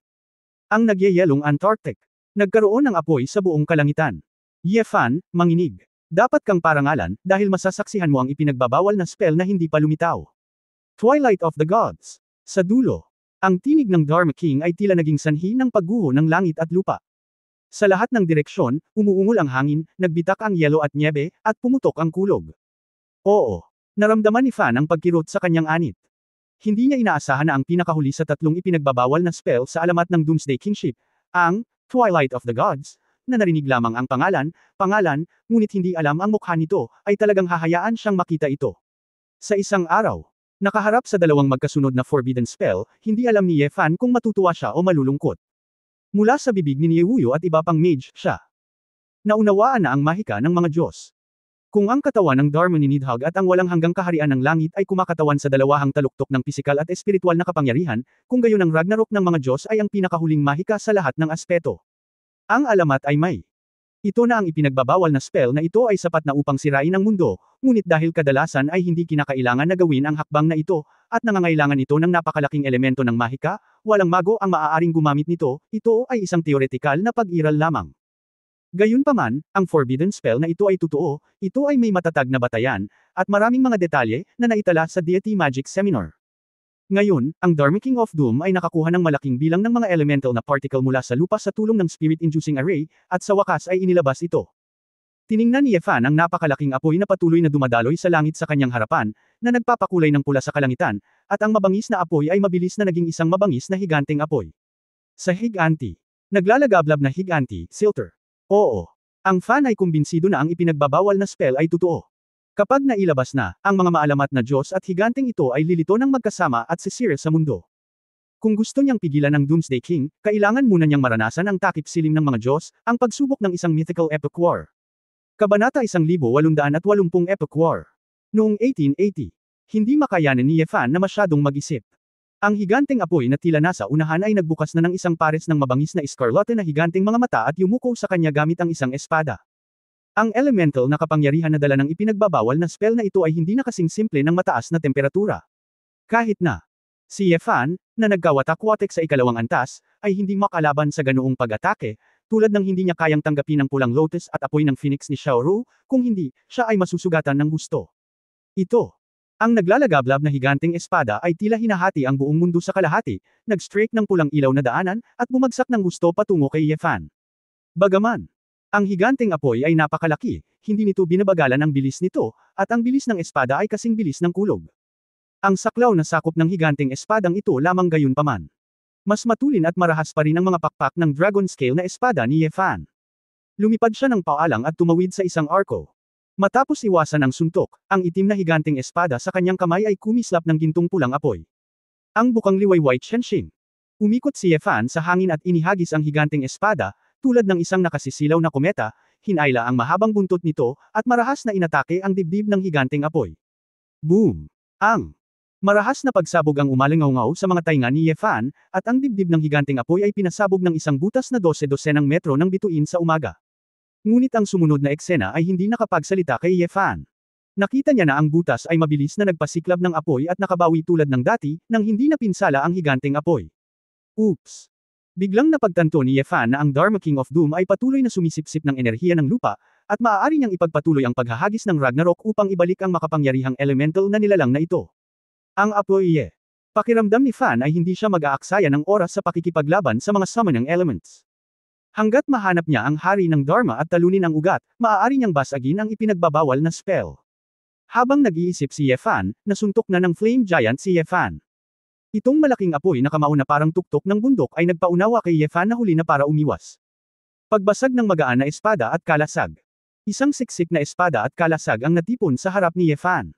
[SPEAKER 1] Ang nagyayelong Antarctic. Nagkaroon ng apoy sa buong kalangitan. Ye Fan, manginig. Dapat kang parangalan, dahil masasaksihan mo ang ipinagbabawal na spell na hindi pa lumitaw. Twilight of the Gods. Sa dulo, ang tinig ng Dharma King ay tila naging sanhi ng pagguho ng langit at lupa. Sa lahat ng direksyon, umuungol ang hangin, nagbitak ang yelo at nyebe, at pumutok ang kulog. Oo. Naramdaman ni Fan ang pagkirot sa kanyang anit. Hindi niya inaasahan na ang pinakahuli sa tatlong ipinagbabawal na spell sa alamat ng Doomsday Kingship, ang Twilight of the Gods, na narinig lamang ang pangalan, ngunit hindi alam ang mukha nito, ay talagang hahayaan siyang makita ito. Sa isang araw, nakaharap sa dalawang magkasunod na forbidden spell, hindi alam ni Ye Fan kung matutuwa siya o malulungkot. Mula sa bibig ni Niewuyo at iba pang mage, siya. Naunawaan na ang mahika ng mga Diyos. Kung ang katawan ng Dharma ni Nidhogg at ang walang hanggang kaharian ng langit ay kumakatawan sa dalawahang taluktok ng pisikal at espiritual na kapangyarihan, kung gayon ang Ragnarok ng mga Diyos ay ang pinakahuling mahika sa lahat ng aspeto. Ang alamat ay may. Ito na ang ipinagbabawal na spell na ito ay sapat na upang sirain ang mundo, ngunit dahil kadalasan ay hindi kinakailangan na gawin ang hakbang na ito, at nangangailangan ito ng napakalaking elemento ng mahika, walang mago ang maaaring gumamit nito, ito ay isang teoretikal na pag-iral lamang. Gayunpaman, ang forbidden spell na ito ay totoo, ito ay may matatag na batayan, at maraming mga detalye na naitala sa Deity Magic Seminar. Ngayon, ang Dharma King of Doom ay nakakuha ng malaking bilang ng mga elemental na particle mula sa lupa sa tulong ng Spirit-Inducing Array, at sa wakas ay inilabas ito. Tiningnan ni Ye Fan ang napakalaking apoy na patuloy na dumadaloy sa langit sa kanyang harapan, na nagpapakulay ng pula sa kalangitan, at ang mabangis na apoy ay mabilis na naging isang mabangis na higanteng apoy. Sa higanti. Naglalagablab na higanti, Silter. Oo. Ang Fan ay kumbinsido na ang ipinagbabawal na spell ay totoo. Kapag nailabas na, ang mga maalamat na Diyos at higanteng ito ay lilito ng magkasama at sisir sa mundo. Kung gusto niyang pigilan ng Doomsday King, kailangan muna niyang maranasan ang takip silim ng mga Diyos, ang pagsubok ng isang mythical epic war. Kabanata 1880 Epic War. Noong 1880, hindi makayanan ni Ye Fan na masyadong mag-isip. Ang higanteng apoy na tila nasa unahan ay nagbukas na ng isang pares ng mabangis na escarlate na higanteng mga mata at yumuko sa kanya gamit ang isang espada. Ang elemental na kapangyarihan na dala ng ipinagbabawal na spell na ito ay hindi na kasing simple ng mataas na temperatura. Kahit na si Ye Fan, na nagkawatak-watek sa ikalawang antas, ay hindi makalaban sa ganoong pag-atake, tulad ng hindi niya kayang tanggapin ang pulang lotus at apoy ng phoenix ni Xiao Ru, kung hindi, siya ay masusugatan ng gusto. Ito. Ang naglalagablab na higanteng espada ay tila hinahati ang buong mundo sa kalahati, nag-streak ng pulang ilaw na daanan, at bumagsak ng gusto patungo kay Ye Fan. Bagaman, ang higanteng apoy ay napakalaki, hindi nito binabagalan ang bilis nito, at ang bilis ng espada ay kasing bilis ng kulog. Ang saklaw na sakop ng higanteng espadang ito lamang gayunpaman. Mas matulin at marahas pa rin ang mga pakpak ng dragon scale na espada ni Ye Fan. Lumipad siya ng paalang at tumawid sa isang arko. Matapos iwasan ang suntok, ang itim na higanteng espada sa kanyang kamay ay kumislap ng gintong pulang apoy. Ang bukang liwayway Chenxing. Umikot si Ye Fan sa hangin at inihagis ang higanteng espada, tulad ng isang nakasisilaw na kometa, hinayla ang mahabang buntot nito, at marahas na inatake ang dibdib ng higanteng apoy. Boom! Ang marahas na pagsabog ang umalingaw sa mga tainga ni Ye Fan, at ang dibdib ng higanteng apoy ay pinasabog ng isang butas na 12-dosenang metro ng bituin sa umaga. Ngunit ang sumunod na eksena ay hindi nakapagsalita kay Ye Fan. Nakita niya na ang butas ay mabilis na nagpasiklab ng apoy at nakabawi tulad ng dati, nang hindi napinsala ang higanteng apoy. Oops! Biglang napagtanto ni Ye Fan na ang Dharma King of Doom ay patuloy na sumisipsip ng enerhiya ng lupa, at maaari niyang ipagpatuloy ang paghahagis ng Ragnarok upang ibalik ang makapangyarihang elemental na nilalang na ito. Ang apoy Ye. Pakiramdam ni Fan ay hindi siya mag-aaksaya ng oras sa pakikipaglaban sa mga summoning elements. Hanggat mahanap niya ang hari ng Dharma at talunin ang ugat, maaari niyang basagin ang ipinagbabawal na spell. Habang nag-iisip si Ye Fan, nasuntok na ng Flame Giant si Ye Fan. Itong malaking apoy na kamao na parang tuktok ng bundok ay nagpaunawa kay Ye Fan na huli na para umiwas. Pagbasag ng magaan na espada at kalasag. Isang siksik na espada at kalasag ang natipon sa harap ni Ye Fan.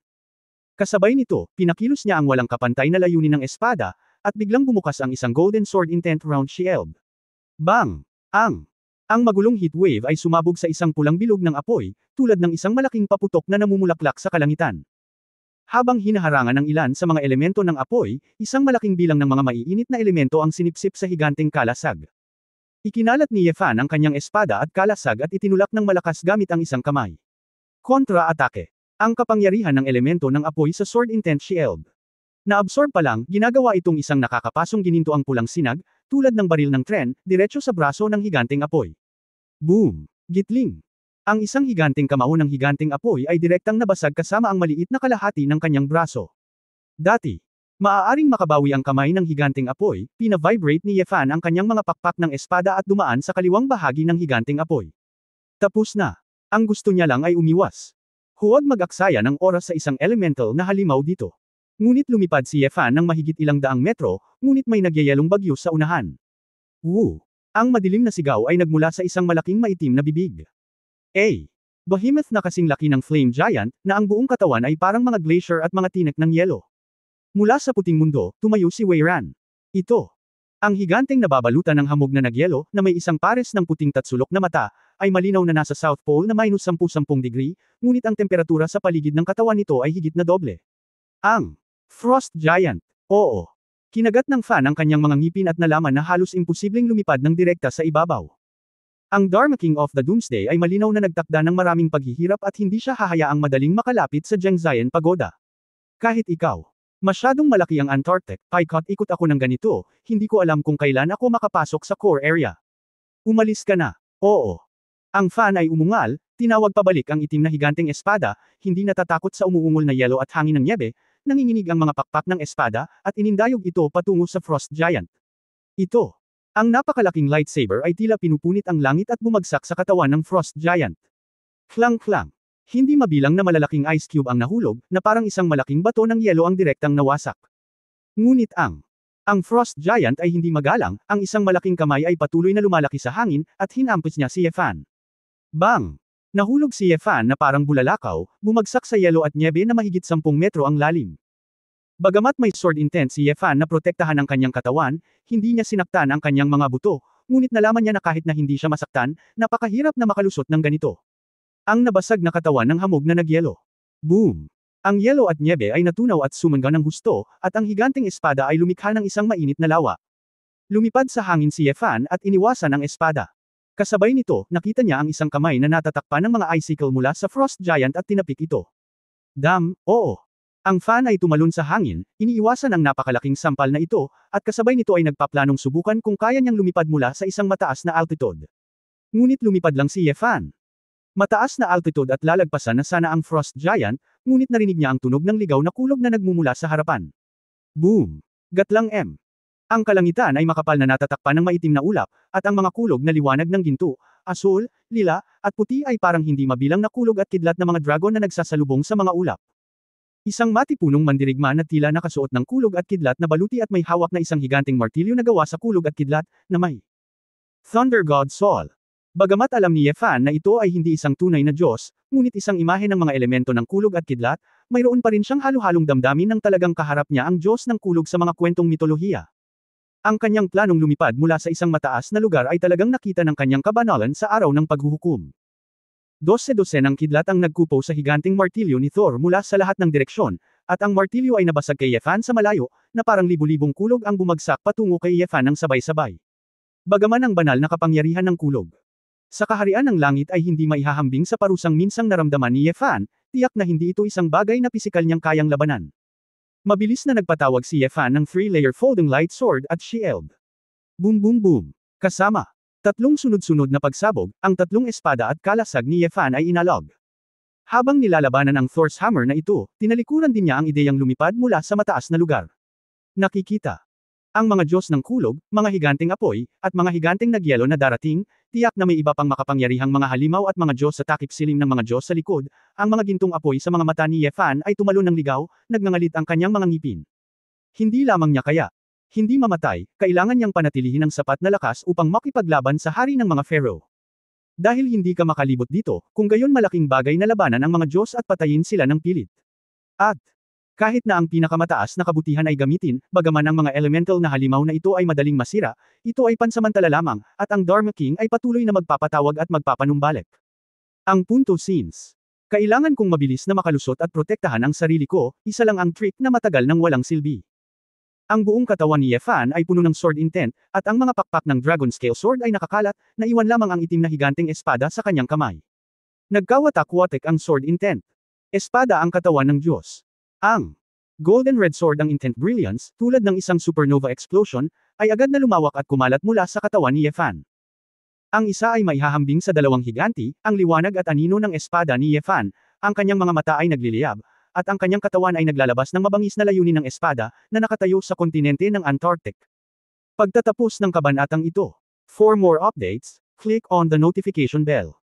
[SPEAKER 1] Kasabay nito, pinakilos niya ang walang kapantay na layunin ng espada, at biglang bumukas ang isang golden sword intent round shield. Bang! Ang magulong heat wave ay sumabog sa isang pulang bilog ng apoy, tulad ng isang malaking paputok na namumulaklak sa kalangitan. Habang hinaharangan ng ilan sa mga elemento ng apoy, isang malaking bilang ng mga maiinit na elemento ang sinipsip sa higanteng kalasag. Ikinalat ni Ye Fan ang kanyang espada at kalasag at itinulak ng malakas gamit ang isang kamay. Kontra-atake. Ang kapangyarihan ng elemento ng apoy sa sword intent shield. Naabsorb pa lang, ginagawa itong isang nakakapasong gininto ang pulang sinag, tulad ng baril ng tren, diretso sa braso ng higanteng apoy. Boom! Gitling! Ang isang higanteng kamao ng higanteng apoy ay direktang nabasag kasama ang maliit na kalahati ng kanyang braso. Dati, Maaaring makabawi ang kamay ng higanteng apoy, pina-vibrate ni Yefan ang kanyang mga pakpak ng espada at dumaan sa kaliwang bahagi ng higanteng apoy. Tapos na. Ang gusto niya lang ay umiwas. Huwag mag-aksaya ng oras sa isang elemental na halimaw dito. Ngunit lumipad si Yefan ng mahigit ilang daang metro, ngunit may nagyayelong bagyo sa unahan. Woo! Ang madilim na sigaw ay nagmula sa isang malaking maitim na bibig. Behemoth na kasing laki ng flame giant, na ang buong katawan ay parang mga glacier at mga tinek ng yelo. Mula sa puting mundo, tumayo si Wei Ran. Ito. Ang higanteng nababalutan ng hamog na nagyelo, na may isang pares ng puting tatsulok na mata, ay malinaw na nasa South Pole na -10-10 degree, ngunit ang temperatura sa paligid ng katawan nito ay higit na doble. Ang Frost Giant. Oo. Kinagat ng fan ang kanyang mga ngipin at nalaman na halos imposibleng lumipad ng direkta sa ibabaw. Ang Dharma King of the Doomsday ay malinaw na nagtakda ng maraming paghihirap at hindi siya hahayaang madaling makalapit sa Zhengzhien Pagoda. Kahit ikaw. Masyadong malaki ang Antarctic, paikot-ikot ako ng ganito, hindi ko alam kung kailan ako makapasok sa core area. Umalis ka na. Oo. Ang fan ay umungal, tinawag pabalik ang itim na higanteng espada, hindi natatakot sa umuungol na yelo at hangin ng nyebe, nanginginig ang mga pakpak ng espada, at inindayog ito patungo sa Frost Giant. Ito. Ang napakalaking lightsaber ay tila pinupunit ang langit at bumagsak sa katawan ng Frost Giant. Klang-klang. Hindi mabilang na malalaking ice cube ang nahulog, na parang isang malaking bato ng yelo ang direktang nawasak. Ngunit ang Frost Giant ay hindi magalang, ang isang malaking kamay ay patuloy na lumalaki sa hangin, at hinampis niya si Yefan. Bang! Nahulog si Yefan na parang bulalakaw, bumagsak sa yelo at nyebe na mahigit 10 metro ang lalim. Bagamat may sword intent si Yefan na protektahan ang kanyang katawan, hindi niya sinaktan ang kanyang mga buto, ngunit nalaman niya na kahit na hindi siya masaktan, napakahirap na makalusot ng ganito. Ang nabasag na katawan ng hamog na nagyelo. Boom! Ang yelo at nyebe ay natunaw at sumangga ng husto, at ang higanteng espada ay lumikha ng isang mainit na lawa. Lumipad sa hangin si Yefan at iniwasan ang espada. Kasabay nito, nakita niya ang isang kamay na natatakpan ng mga icicle mula sa Frost Giant at tinapik ito. Oo. Ang fan ay tumalon sa hangin, iniiwasan ang napakalaking sampal na ito, at kasabay nito ay nagpaplanong subukan kung kaya niyang lumipad mula sa isang mataas na altitude. Ngunit lumipad lang si Yefan. Mataas na altitude at lalagpasan na sana ang Frost Giant, ngunit narinig niya ang tunog ng ligaw na kulog na nagmumula sa harapan. Boom! Gatlang M. Ang kalangitan ay makapal na natatakpan ng maitim na ulap, at ang mga kulog na liwanag ng ginto, asul, lila, at puti ay parang hindi mabilang na kulog at kidlat na mga dragon na nagsasalubong sa mga ulap. Isang matipunong mandirigma na tila nakasuot ng kulog at kidlat na baluti at may hawak na isang higanteng martilyo na gawa sa kulog at kidlat, na may Thunder God Sol. Bagamat alam ni Yefan na ito ay hindi isang tunay na Diyos, ngunit isang imahe ng mga elemento ng kulog at kidlat, mayroon pa rin siyang halo-halong damdamin ng talagang kaharap niya ang Diyos ng kulog sa mga kwentong mitolohiya. Ang kanyang planong lumipad mula sa isang mataas na lugar ay talagang nakita ng kanyang kabanalan sa araw ng paghuhukom. 12 ng kidlat ang nagkupo sa higanteng martilyo ni Thor mula sa lahat ng direksyon, at ang martilyo ay nabasag kay Yefan sa malayo, na parang libu-libong kulog ang bumagsak patungo kay Yefan ng sabay-sabay. Bagaman ang banal na kapangyarihan ng kulog sa kaharian ng langit ay hindi maihahambing sa parusang minsang naramdaman ni Yefan, tiyak na hindi ito isang bagay na pisikal niyang kayang labanan. Mabilis na nagpatawag si Yefan ng 3-layer folding light sword at shield. Boom boom boom. Kasama tatlong sunod-sunod na pagsabog, ang tatlong espada at kalasag ni Yefan ay inalog. Habang nilalabanan ang Thor's hammer na ito, tinalikuran din niya ang ideyang lumipad mula sa mataas na lugar. Nakikita ang mga Diyos ng kulog, mga higanteng apoy, at mga higanteng nagyelo na darating, tiyak na may iba pang makapangyarihang mga halimaw at mga Diyos sa takip silim ng mga Diyos sa likod, ang mga gintong apoy sa mga mata ni Yefan ay tumalon ng ligaw, nagngangalit ang kanyang mga ngipin. Hindi lamang niya kaya hindi mamatay, kailangan niyang panatilihin ang sapat na lakas upang makipaglaban sa hari ng mga Pharaoh. Dahil hindi ka makalibot dito, kung gayon malaking bagay na labanan ang mga Diyos at patayin sila ng pilit. At kahit na ang pinakamataas na kabutihan ay gamitin, bagaman ang mga elemental na halimaw na ito ay madaling masira, ito ay pansamantala lamang, at ang Dharma King ay patuloy na magpapatawag at magpapanumbalik. Ang punto since kailangan kong mabilis na makalusot at protektahan ang sarili ko, isa lang ang trick na matagal nang walang silbi. Ang buong katawan ni Yefan ay puno ng sword intent, at ang mga pakpak ng Dragon Scale Sword ay nakakalat, na iwan lamang ang itim na higanteng espada sa kanyang kamay. Nagkawatak-watek ang sword intent. Espada ang katawan ng Diyos. Ang Golden Red Sword ang Intent Brilliance, tulad ng isang supernova explosion, ay agad na lumawak at kumalat mula sa katawan ni Yefan. Ang isa ay maihahambing sa dalawang higanti, ang liwanag at anino ng espada ni Yefan, ang kanyang mga mata ay nagliliyab, at ang kanyang katawan ay naglalabas ng mabangis na layunin ng espada, na nakatayo sa kontinente ng Antarctic. Pagtatapos ng kabanatang ito. For more updates, click on the notification bell.